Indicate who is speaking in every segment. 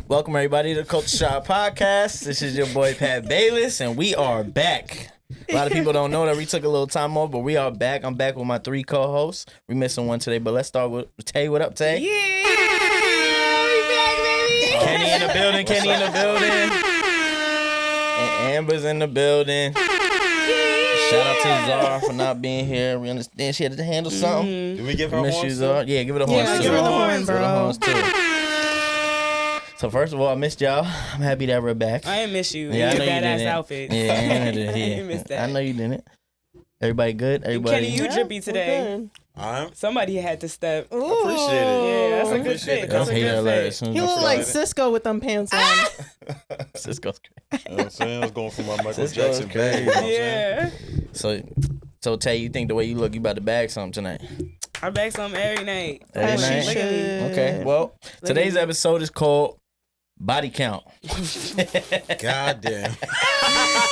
Speaker 1: Welcome everybody to the Culture Shop Podcast. This is your boy Pat Bayless, and we are back. A lot of people don't know that we took a little time off, but we are back. I'm back with my 3 co-hosts. We missing one today, but let's start with Tay. What up, Tay?
Speaker 2: Yeah, we back, baby.
Speaker 1: Kenny in the building. Kenny in the building. And Amber's in the building. Shout out to Zara for not being here. We understand she had to handle something.
Speaker 3: Did we give her horns?
Speaker 1: Yeah, give it a horns.
Speaker 2: Yeah, give her the horn, bro.
Speaker 1: Give her the horns too. So first of all, I missed y'all. I'm happy that we're back.
Speaker 2: I didn't miss you.
Speaker 1: Yeah, I
Speaker 2: Your
Speaker 1: know you
Speaker 2: badass
Speaker 1: didn't.
Speaker 2: outfit.
Speaker 1: Yeah, I
Speaker 2: didn't miss that.
Speaker 1: I know you didn't. Everybody good? Everybody.
Speaker 2: Kenny, you drippy today. Somebody had to step.
Speaker 3: Appreciate it.
Speaker 2: Yeah, that's a good
Speaker 3: Appreciate
Speaker 2: fit.
Speaker 3: the
Speaker 2: That's a
Speaker 1: Hate
Speaker 2: good
Speaker 1: alert
Speaker 2: fit.
Speaker 1: as soon as
Speaker 4: He
Speaker 1: I
Speaker 4: look
Speaker 1: saw
Speaker 4: like
Speaker 1: it.
Speaker 4: Cisco with them pants on.
Speaker 1: Cisco's crazy.
Speaker 3: You know what I'm saying? I was going for my Michael
Speaker 1: Cisco's
Speaker 3: Jackson
Speaker 1: crazy.
Speaker 3: bag. You know what I'm saying?
Speaker 2: Yeah.
Speaker 1: So Tay, you think the way you look, you about to bag something tonight?
Speaker 2: I bag something every night.
Speaker 1: Every night?
Speaker 2: Look at me.
Speaker 1: Okay. Well, today's episode is called Body Count.
Speaker 3: God damn.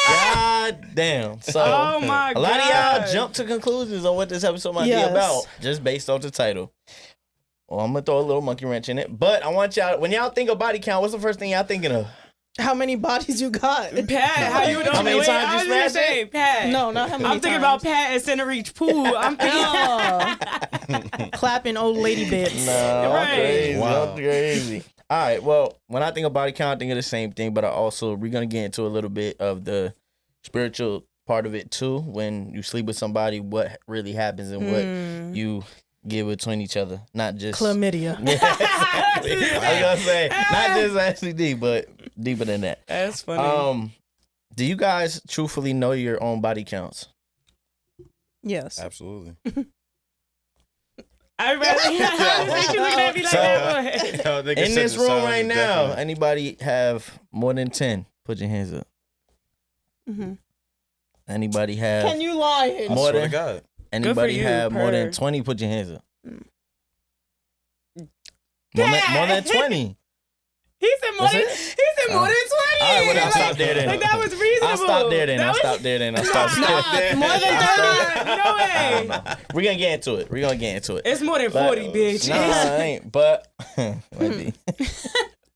Speaker 1: God damn. So
Speaker 2: Oh my
Speaker 1: a lot of
Speaker 2: God.
Speaker 1: y'all jump to conclusions on what this episode might
Speaker 4: Yes.
Speaker 1: be about just based off the title. Well, I'm gonna throw a little monkey wrench in it, but I want y'all, when y'all think of body count, what's the first thing y'all thinking of?
Speaker 4: How many bodies you got?
Speaker 2: Pat, how you doing?
Speaker 1: How many
Speaker 2: Wait,
Speaker 1: times
Speaker 2: I
Speaker 1: you
Speaker 2: was gonna
Speaker 1: smashed
Speaker 2: say, Pat.
Speaker 4: No, not how many
Speaker 2: I'm thinking about Pat at Center Reach Pool. I'm thinking.
Speaker 4: clapping old lady bits.
Speaker 1: No, I'm
Speaker 2: Right.
Speaker 1: crazy.
Speaker 3: Wow.
Speaker 1: I'm crazy. All right. Well, when I think of body count, I think of the same thing, but we're gonna get into a little bit of the spiritual part of it too. When you sleep with somebody, what really happens and what you give between each other, not just
Speaker 4: Chlamydia.
Speaker 1: Yeah, exactly. I was gonna say not just STD, but deeper than that.
Speaker 2: That's funny.
Speaker 1: Do you guys truthfully know your own body counts?
Speaker 4: Yes.
Speaker 3: Absolutely.
Speaker 2: I rather you looking at me like
Speaker 1: So-
Speaker 2: that.
Speaker 3: Yo, nigga
Speaker 1: In
Speaker 3: said
Speaker 1: this
Speaker 3: the
Speaker 1: room
Speaker 3: sound
Speaker 1: right
Speaker 3: is
Speaker 1: now,
Speaker 3: definite.
Speaker 1: anybody have more than 10? Put your hands up.
Speaker 4: Mhm.
Speaker 1: Anybody have
Speaker 4: Can you lie?
Speaker 3: I
Speaker 1: more
Speaker 3: swear to
Speaker 1: than
Speaker 3: God.
Speaker 1: anybody
Speaker 2: you,
Speaker 1: have more than
Speaker 2: Purr.
Speaker 1: 20? Put your hands up.
Speaker 4: Mm.
Speaker 1: More than 20.
Speaker 2: He said more
Speaker 1: That's
Speaker 2: than
Speaker 1: it?
Speaker 2: he said more than 20.
Speaker 1: All right, well, I'll
Speaker 2: Like-
Speaker 1: stop there then.
Speaker 2: Like that was reasonable.
Speaker 1: I'll stop there then.
Speaker 2: That
Speaker 1: I'll
Speaker 2: was-
Speaker 1: stop there then. I'll stop there.
Speaker 4: More than 30?
Speaker 2: No way.
Speaker 1: We're gonna get into it. We're gonna get into it.
Speaker 2: It's more than 40, bitch.
Speaker 1: Nah, it ain't. But might be.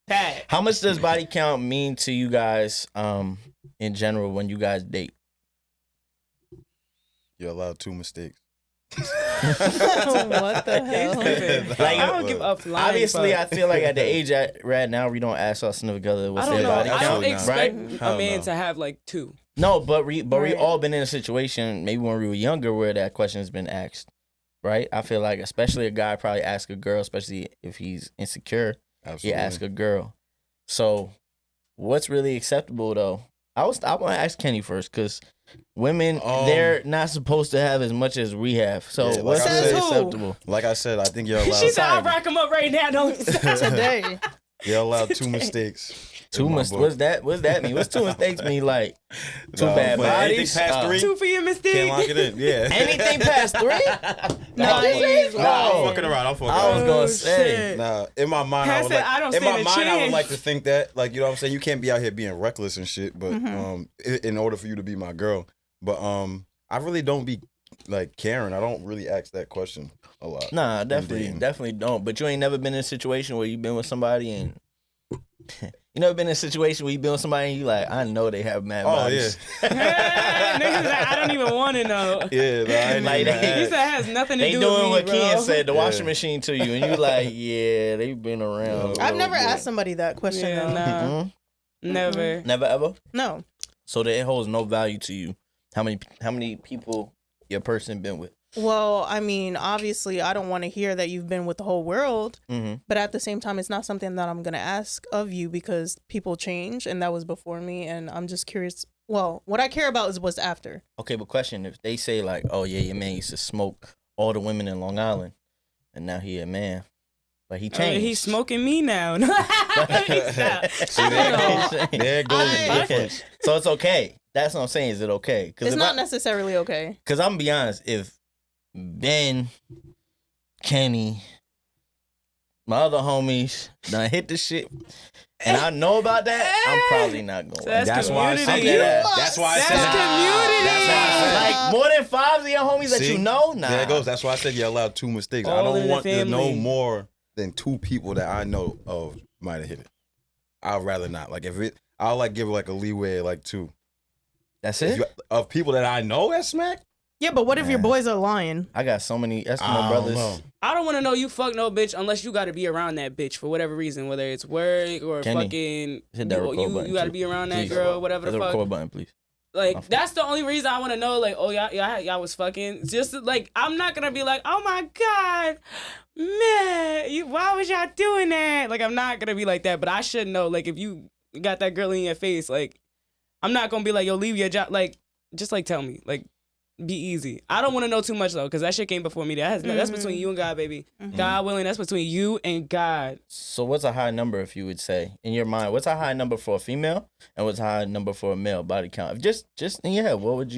Speaker 2: Pat.
Speaker 1: How much does body count mean to you guys in general when you guys date?
Speaker 3: You're allowed 2 mistakes.
Speaker 4: What the hell?
Speaker 1: Like,
Speaker 2: I don't give up flying.
Speaker 1: Obviously,
Speaker 2: but
Speaker 1: I feel like at the age right now, we don't ask our significant other what's
Speaker 2: I don't
Speaker 1: their
Speaker 2: know.
Speaker 1: body
Speaker 2: I
Speaker 1: count,
Speaker 2: don't
Speaker 3: Absolutely
Speaker 2: expect
Speaker 1: right?
Speaker 2: a
Speaker 3: Hell
Speaker 2: man
Speaker 3: no.
Speaker 2: to have like 2.
Speaker 1: No, but we
Speaker 4: Right.
Speaker 1: all been in a situation, maybe when we were younger, where that question has been asked, right? I feel like, especially a guy probably ask a girl, especially if he's insecure,
Speaker 3: Absolutely.
Speaker 1: he ask a girl. So, what's really acceptable though? I want to ask Kenny first because women they're not supposed to have as much as we have. So,
Speaker 3: Yeah, like
Speaker 1: what's
Speaker 3: I
Speaker 1: really
Speaker 3: said-
Speaker 1: acceptable?
Speaker 3: Like I said, I think you're allowed.
Speaker 2: She said, I'll rack him up right now. Don't
Speaker 4: Today.
Speaker 3: You're allowed 2 mistakes.
Speaker 1: Two
Speaker 3: in my
Speaker 1: mistakes.
Speaker 3: book.
Speaker 1: What's that mean? What's 2 mistakes mean? Like 2
Speaker 3: No,
Speaker 1: bad
Speaker 3: but anything
Speaker 1: bodies?
Speaker 3: past 3,
Speaker 2: 2 for your mistake.
Speaker 3: can't lock it in. Yeah.
Speaker 1: Anything past 3?
Speaker 4: Nice.
Speaker 3: Nah, I'm fucking around. I'm fucking
Speaker 1: I was
Speaker 3: around.
Speaker 1: gonna
Speaker 2: Oh,
Speaker 1: say.
Speaker 2: shit.
Speaker 3: Nah, in my mind,
Speaker 2: Pat
Speaker 3: I would
Speaker 2: said,
Speaker 3: like.
Speaker 2: I don't
Speaker 3: in my
Speaker 2: stand a
Speaker 3: mind, I would
Speaker 2: chance.
Speaker 3: like to think that, like, you know what I'm saying. You can't be out here being reckless and shit, but in order for you to be my girl, but I really don't be like Karen. I don't really ask that question a lot.
Speaker 1: Nah,
Speaker 3: Indeed.
Speaker 1: definitely don't. But you ain't never been in a situation where you've been with somebody and you never been in a situation where you been with somebody and you like, I know they have mad
Speaker 3: Oh
Speaker 1: bodies.
Speaker 3: yeah,
Speaker 2: Niggas like, I don't even want to know.
Speaker 3: yeah. Nah, I ain't
Speaker 1: Like,
Speaker 3: even
Speaker 1: they-
Speaker 2: He said it has nothing to
Speaker 1: They
Speaker 2: do
Speaker 1: doing
Speaker 2: with me,
Speaker 1: what
Speaker 2: bro.
Speaker 1: Ken said, the
Speaker 3: Yeah.
Speaker 1: washing machine to you, and you like, yeah, they've been around. a
Speaker 4: I've
Speaker 1: little
Speaker 4: never
Speaker 1: bit.
Speaker 4: asked somebody that question.
Speaker 2: Yeah,
Speaker 4: though.
Speaker 2: nah.
Speaker 1: Mhm.
Speaker 2: Never.
Speaker 1: Never ever.
Speaker 4: No.
Speaker 1: So that it holds no value to you. How many people your person been with?
Speaker 4: Well, I mean, obviously, I don't want to hear that you've been with the whole world,
Speaker 1: Mm-hmm.
Speaker 4: but at the same time, it's not something that I'm going to ask of you because people change, and that was before me, and I'm just curious. Well, what I care about is what's after.
Speaker 1: Okay, but question: if they say like, "Oh yeah, your man used to smoke all the women in Long Island, and now he a man," but he
Speaker 2: Oh,
Speaker 1: changed.
Speaker 2: he's smoking me now. Stop.
Speaker 3: See, there goes the
Speaker 4: I-
Speaker 3: difference.
Speaker 1: So it's okay. That's what I'm saying. Is it okay?
Speaker 4: It's not necessarily okay.
Speaker 1: Because I'm gonna be honest, if Ben, Kenny, my other homies done hit the shit, and I know about that, I'm probably not going.
Speaker 2: That's
Speaker 3: why I said
Speaker 2: community.
Speaker 3: that. That's why I
Speaker 2: That's
Speaker 3: said
Speaker 2: community.
Speaker 3: That's why I said
Speaker 1: Like more than 5 of your homies that
Speaker 3: See?
Speaker 1: you know, nah.
Speaker 3: There it goes. That's why I said you're allowed 2 mistakes. I
Speaker 2: All in
Speaker 3: don't
Speaker 2: the
Speaker 3: want to know
Speaker 2: family.
Speaker 3: more than 2 people that I know of might have hit it. I'd rather not. Like I'll like give like a leeway like 2.
Speaker 1: That's it.
Speaker 3: Of people that I know at smack.
Speaker 4: Yeah, but what if your boys are lying?
Speaker 1: I got so many Eskimo
Speaker 3: I don't
Speaker 1: brothers.
Speaker 3: know.
Speaker 2: I don't want to know you fuck no bitch unless you got to be around that bitch for whatever reason, whether it's work or
Speaker 1: Kenny,
Speaker 2: fucking
Speaker 1: hit that record button,
Speaker 2: you got to
Speaker 1: too.
Speaker 2: be around that
Speaker 1: Please.
Speaker 2: girl, whatever
Speaker 1: Hit
Speaker 2: the
Speaker 1: the
Speaker 2: fuck.
Speaker 1: record button, please.
Speaker 2: Like that's the only reason I want to know. Like, oh y'all was fucking. Just like I'm not gonna be like, oh my god, man, why was y'all doing that? Like I'm not gonna be like that. But I should know. Like if you got that girl in your face, like I'm not gonna be like, yo, leave your job. Like just like tell me. Like be easy. I don't want to know too much though, because that shit came before me. That's between you and God, baby. God willing, that's between you and God.
Speaker 1: So what's a high number, if you would say, in your mind? What's a high number for a female, and what's a high number for a male body count? Just in your head, what would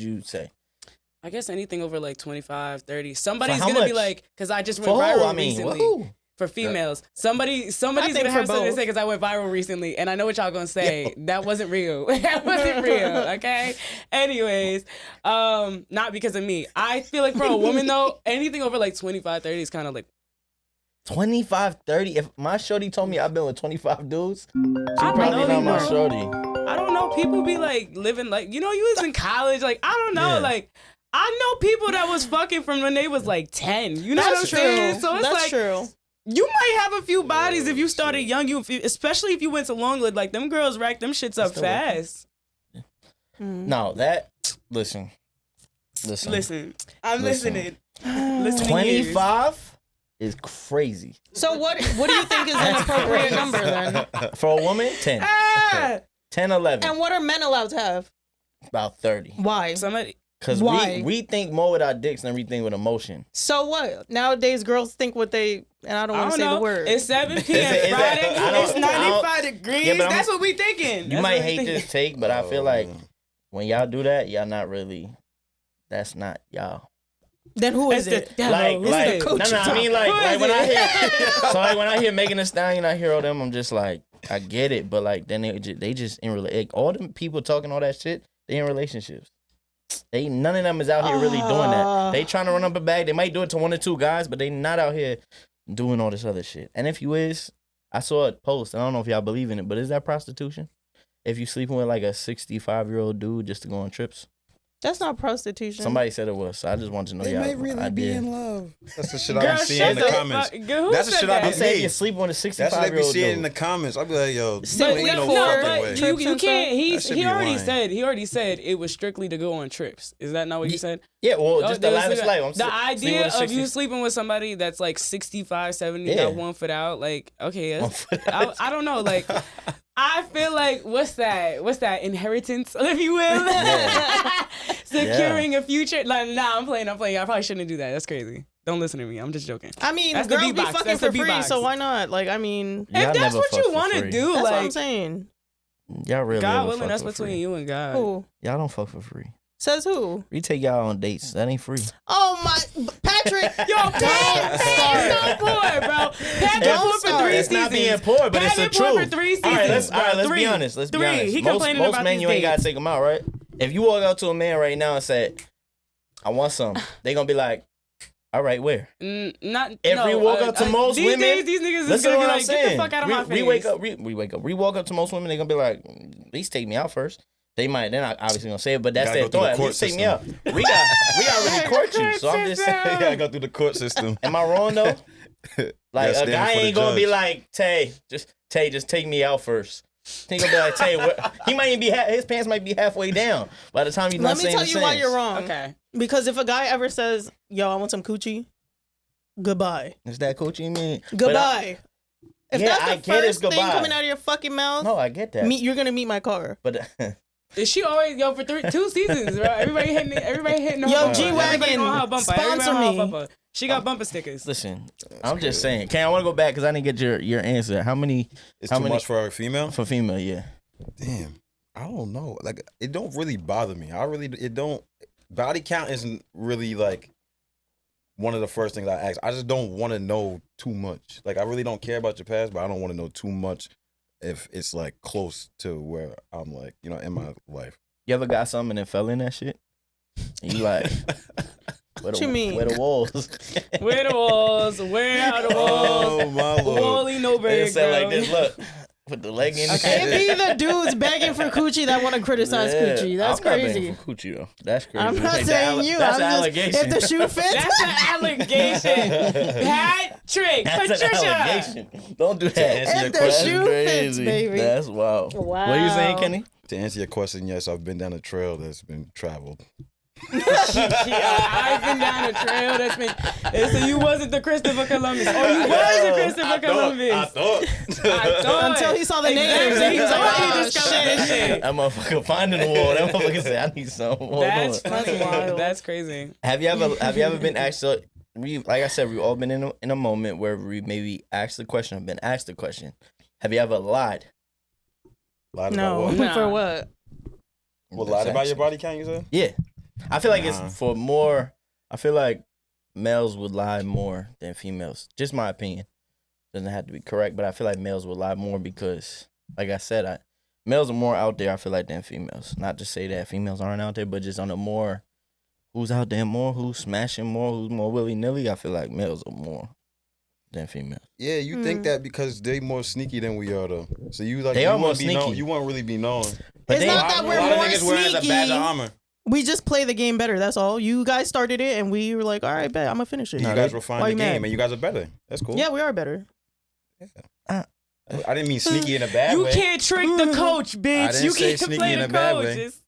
Speaker 1: you say?
Speaker 2: I guess anything over like 25, 30. Somebody's
Speaker 1: how
Speaker 2: gonna be
Speaker 1: much?
Speaker 2: like, because I just went
Speaker 1: For who?
Speaker 2: viral
Speaker 1: I mean,
Speaker 2: recently.
Speaker 1: who?
Speaker 2: For females, somebody's
Speaker 4: think
Speaker 2: gonna
Speaker 4: for
Speaker 2: have something to
Speaker 4: both.
Speaker 2: say because I went viral recently, and I know what y'all gonna say. That wasn't real. That wasn't real. Okay. Anyways, not because of me. I feel like for a woman though, anything over like 25, 30 is kind of like
Speaker 1: 25, 30. If my shorty told me I've been with 25 dudes, she
Speaker 2: I don't
Speaker 1: probably
Speaker 2: know
Speaker 1: not my
Speaker 2: anymore.
Speaker 1: shorty.
Speaker 2: I don't know. People be like living like you was in college. Like I don't know.
Speaker 1: Yeah.
Speaker 2: Like I know people that was fucking from when they was like 10. You know what I'm
Speaker 4: That's true.
Speaker 2: saying? So it's
Speaker 4: That's
Speaker 2: like.
Speaker 4: true.
Speaker 2: You might have a few bodies if you started young. Especially if you went to Longwood, like them girls rack them shits up
Speaker 1: Still
Speaker 2: fast.
Speaker 1: No, listen.
Speaker 2: Listen, I'm
Speaker 1: Listen.
Speaker 2: listening. Listening ears.
Speaker 1: 25 is crazy.
Speaker 4: So what do you think is an appropriate number then?
Speaker 1: For a woman, 10.
Speaker 2: Ah!
Speaker 1: 10, 11.
Speaker 4: And what are men allowed to have?
Speaker 1: About 30.
Speaker 4: Why?
Speaker 2: Somebody.
Speaker 1: Because
Speaker 4: Why?
Speaker 1: we think more with our dicks than we think with emotion.
Speaker 4: So what? Nowadays, girls think what they, and I don't want to say the word.
Speaker 2: It's 7
Speaker 1: Is
Speaker 2: p.m.
Speaker 1: it-
Speaker 2: Friday.
Speaker 1: I don't-
Speaker 2: It's
Speaker 1: I
Speaker 2: 95 degrees.
Speaker 1: Yeah, but I'm-
Speaker 2: That's what we thinking.
Speaker 1: You
Speaker 2: That's
Speaker 1: might
Speaker 2: what we
Speaker 1: hate
Speaker 2: thinking.
Speaker 1: this take, but I feel like when y'all do that, y'all not really. That's not y'all.
Speaker 4: Then who is
Speaker 2: It's the
Speaker 4: it?
Speaker 2: devil.
Speaker 1: Like,
Speaker 2: It's
Speaker 1: like,
Speaker 2: the
Speaker 1: no,
Speaker 2: coochie
Speaker 1: I mean,
Speaker 2: talk. Who
Speaker 1: like
Speaker 2: is
Speaker 1: when I
Speaker 2: it?
Speaker 1: hear, so like when I hear Megan Thee Stallion, I hear all them, I'm just like, I get it, but like then they just in like, all them people talking all that shit, they in relationships. None of them is out here really doing that. They trying to run up a bag. They might do it to 1 or 2 guys, but they not out here doing all this other shit. And if you is, I saw a post. I don't know if y'all believe in it, but is that prostitution? If you sleeping with like a 65-year-old dude just to go on trips?
Speaker 4: That's not prostitution.
Speaker 1: Somebody said it was. So I just wanted to know
Speaker 3: They
Speaker 1: y'all.
Speaker 3: may really
Speaker 1: I
Speaker 3: be
Speaker 1: did.
Speaker 3: in love. That's the shit
Speaker 2: Girl,
Speaker 3: I be seeing in the
Speaker 2: shut
Speaker 3: comments.
Speaker 2: Girl, who
Speaker 3: That's the
Speaker 2: said
Speaker 3: shit I
Speaker 2: that?
Speaker 3: be
Speaker 1: I'm saying
Speaker 3: Hey,
Speaker 1: you're sleeping with a
Speaker 3: That's what they be
Speaker 1: 65-year-old
Speaker 3: seeing in
Speaker 1: dude.
Speaker 3: the comments. I'll be like, yo,
Speaker 4: But
Speaker 3: there ain't no
Speaker 4: no,
Speaker 3: fucking
Speaker 2: but
Speaker 3: way.
Speaker 4: Trips
Speaker 2: you
Speaker 4: and
Speaker 2: can't.
Speaker 3: stuff?
Speaker 2: He
Speaker 3: That
Speaker 2: already
Speaker 3: should be lying.
Speaker 2: said. He already said it was strictly to go on trips. Is that not what you said?
Speaker 1: Yeah, well,
Speaker 2: Oh,
Speaker 1: just the
Speaker 2: they was
Speaker 1: lavish
Speaker 2: sleeping-
Speaker 1: life. I'm
Speaker 2: the
Speaker 1: sleeping
Speaker 2: idea
Speaker 1: with a
Speaker 2: of you
Speaker 1: 60
Speaker 2: sleeping with somebody that's like 65, 70,
Speaker 1: Yeah.
Speaker 2: got 1 foot out, like, okay,
Speaker 1: One
Speaker 2: that's,
Speaker 1: foot
Speaker 2: I,
Speaker 1: out.
Speaker 2: I don't know, like, I feel like, what's that inheritance, if you will? Securing a future. Like, nah, I'm playing. I probably shouldn't do that. That's crazy. Don't listen to me. I'm just joking.
Speaker 4: I mean,
Speaker 2: That's the
Speaker 4: girls be
Speaker 2: beatbox.
Speaker 4: fucking
Speaker 2: That's
Speaker 4: for
Speaker 2: the
Speaker 4: free,
Speaker 2: beatbox.
Speaker 4: so why not? Like, I mean,
Speaker 1: Y'all
Speaker 2: If that's
Speaker 1: never
Speaker 2: what
Speaker 1: fuck
Speaker 2: you
Speaker 1: for
Speaker 2: want to
Speaker 1: free.
Speaker 2: do,
Speaker 4: that's what I'm
Speaker 2: like,
Speaker 4: saying.
Speaker 1: Y'all really
Speaker 2: God
Speaker 1: ever
Speaker 2: willing,
Speaker 1: fuck
Speaker 2: that's
Speaker 1: for
Speaker 2: between
Speaker 1: free.
Speaker 2: you and God.
Speaker 4: Who
Speaker 1: Y'all don't fuck for free.
Speaker 4: says who?
Speaker 1: We take y'all on dates. That ain't free.
Speaker 4: Oh my, Patrick.
Speaker 2: Yo, Pat is so poor, bro. Pat been poor for
Speaker 4: start.
Speaker 2: 3
Speaker 1: It's
Speaker 2: seasons.
Speaker 1: not being poor, but
Speaker 2: Pat
Speaker 1: it's the
Speaker 2: been poor
Speaker 1: truth.
Speaker 2: for 3 seasons.
Speaker 1: All right, let's be
Speaker 2: Three.
Speaker 1: honest. Let's be
Speaker 2: Three.
Speaker 1: honest.
Speaker 2: He
Speaker 1: most
Speaker 2: complaining
Speaker 1: most
Speaker 2: about
Speaker 1: men,
Speaker 2: these
Speaker 1: you ain't gotta
Speaker 2: dates.
Speaker 1: take them out, right? If you walk out to a man right now and say, "I want some," they gonna be like, "All right, where?"
Speaker 2: Not
Speaker 1: If we walk up to most
Speaker 2: these
Speaker 1: women,
Speaker 2: days, these niggas is
Speaker 1: Listen to
Speaker 2: gonna be
Speaker 1: what I'm
Speaker 2: like, get the
Speaker 1: saying.
Speaker 2: fuck out of my face.
Speaker 1: We wake up. We wake up. We walk up to most women. They gonna be like, "At least take me out first." They're not obviously gonna say it, but that's
Speaker 3: Gotta
Speaker 1: their
Speaker 3: go through the
Speaker 1: thought. At
Speaker 3: court
Speaker 1: least take me
Speaker 3: system.
Speaker 1: out. We got really court you. So I'm just saying.
Speaker 3: You gotta go through the court system.
Speaker 1: Am I wrong though? Like
Speaker 3: Yeah,
Speaker 1: a
Speaker 3: stand
Speaker 1: guy
Speaker 3: for the
Speaker 1: ain't gonna be
Speaker 3: judge.
Speaker 1: like, just take me out first. He gonna be like, Tay, he might even be his pants might be halfway down by the time he's
Speaker 4: Let
Speaker 1: not
Speaker 4: me
Speaker 1: saying
Speaker 4: tell
Speaker 1: the
Speaker 4: you why
Speaker 1: sentence.
Speaker 4: you're wrong.
Speaker 2: Okay.
Speaker 4: Because if a guy ever says, "Yo, I want some coochie," goodbye.
Speaker 1: Is that cool? You mean? But
Speaker 4: Goodbye. If
Speaker 1: Yeah,
Speaker 4: that's
Speaker 1: I
Speaker 4: the
Speaker 1: get it's
Speaker 4: first thing
Speaker 1: goodbye.
Speaker 4: coming out of your fucking mouth,
Speaker 1: no, I get that.
Speaker 4: you're gonna meet my car.
Speaker 1: But
Speaker 2: Is she always for 2 seasons, bro? Everybody hitting her.
Speaker 4: Yo,
Speaker 2: bumper.
Speaker 4: G-Wagon,
Speaker 2: Everybody on her bumper.
Speaker 4: sponsor
Speaker 2: Everybody on her
Speaker 4: me.
Speaker 2: bumper. She got bumper stickers.
Speaker 1: listen, I'm just saying. I want to go back because I didn't get your answer. How many
Speaker 3: It's
Speaker 1: How
Speaker 3: too
Speaker 1: many-
Speaker 3: much for a female.
Speaker 1: for female? Yeah.
Speaker 3: Damn, I don't know. Like, it don't really bother me. It don't. Body count isn't really like one of the first things I ask. I just don't want to know too much. Like, I really don't care about your past, but I don't want to know too much if it's like close to where I'm like, in my life.
Speaker 1: You ever got something and then fell in that shit? And you like,
Speaker 4: What you mean?
Speaker 1: Where the walls?
Speaker 2: Where the walls? Where are the walls?
Speaker 3: Oh my lord!
Speaker 2: Wally no
Speaker 1: They
Speaker 2: big
Speaker 1: said
Speaker 2: girl.
Speaker 1: like this. Look, Put the leg in.
Speaker 2: Okay.
Speaker 4: It be the dudes begging for coochie that want to criticize coochie. That's
Speaker 1: I'm not
Speaker 4: crazy.
Speaker 1: begging for coochie though. That's crazy.
Speaker 4: I'm not
Speaker 1: Like,
Speaker 4: saying you.
Speaker 1: That's
Speaker 4: I'm
Speaker 1: an
Speaker 4: just,
Speaker 1: allegation.
Speaker 4: if the shoe fits.
Speaker 2: That's an allegation. Patrick,
Speaker 1: That's
Speaker 2: Patricia.
Speaker 1: an allegation. Don't do that.
Speaker 3: answer your
Speaker 4: If the
Speaker 3: question.
Speaker 4: shoe fits, baby.
Speaker 1: That's wild.
Speaker 4: Wow.
Speaker 1: What are you saying, Kenny?
Speaker 3: To answer your question, yes, I've been down a trail that's been traveled.
Speaker 2: I've been down a trail that's been. So you wasn't the Christopher Columbus. Or you was the Christopher Columbus.
Speaker 3: I thought.
Speaker 2: I thought.
Speaker 4: Until he saw the
Speaker 2: Exactly.
Speaker 4: names. He was like,
Speaker 2: Until he
Speaker 4: oh,
Speaker 2: discovered this shit.
Speaker 1: That motherfucker finding the wall. That motherfucker said, "I need some." Hold
Speaker 2: That's
Speaker 1: on.
Speaker 2: funny.
Speaker 4: wild.
Speaker 2: That's crazy.
Speaker 1: Have you ever been asked? Like I said, we've all been in a moment where we maybe asked the question, or been asked the question. Have you ever lied?
Speaker 3: Lied
Speaker 4: No.
Speaker 3: about what?
Speaker 2: Nah.
Speaker 4: For what?
Speaker 3: What, lied about your body count, you said?
Speaker 1: Yeah, I feel like
Speaker 3: Nah.
Speaker 1: it's for more. I feel like males would lie more than females. Just my opinion. Doesn't have to be correct, but I feel like males would lie more because, like I said, males are more out there. I feel like than females. Not to say that females aren't out there, but just on the more, who's out there more, who's smashing more, who's more willy nilly. I feel like males are more than females.
Speaker 3: Yeah, you think that because they more sneaky than we are, though. So you like
Speaker 1: They
Speaker 3: you
Speaker 1: are more
Speaker 3: wouldn't be known-
Speaker 1: sneaky.
Speaker 3: You won't really be known.
Speaker 1: But
Speaker 4: It's
Speaker 1: they,
Speaker 4: not that we're
Speaker 3: a lot
Speaker 4: more
Speaker 3: of niggas wear it as a badge
Speaker 4: sneaky.
Speaker 3: of honor.
Speaker 4: We just play the game better. That's all. You guys started it, and we were like, all right, bet I'm gonna finish it.
Speaker 3: You guys refined
Speaker 4: Why
Speaker 3: the
Speaker 4: you
Speaker 3: game,
Speaker 4: mad?
Speaker 3: and you guys are better. That's cool.
Speaker 4: Yeah, we are better.
Speaker 3: I didn't mean sneaky in a bad
Speaker 2: You
Speaker 3: way.
Speaker 2: can't trick the coach, bitch.
Speaker 3: I didn't
Speaker 2: You
Speaker 3: say
Speaker 2: can't
Speaker 3: sneaky
Speaker 2: play
Speaker 3: in
Speaker 2: the
Speaker 3: a bad
Speaker 2: coach.
Speaker 3: way.
Speaker 2: It's-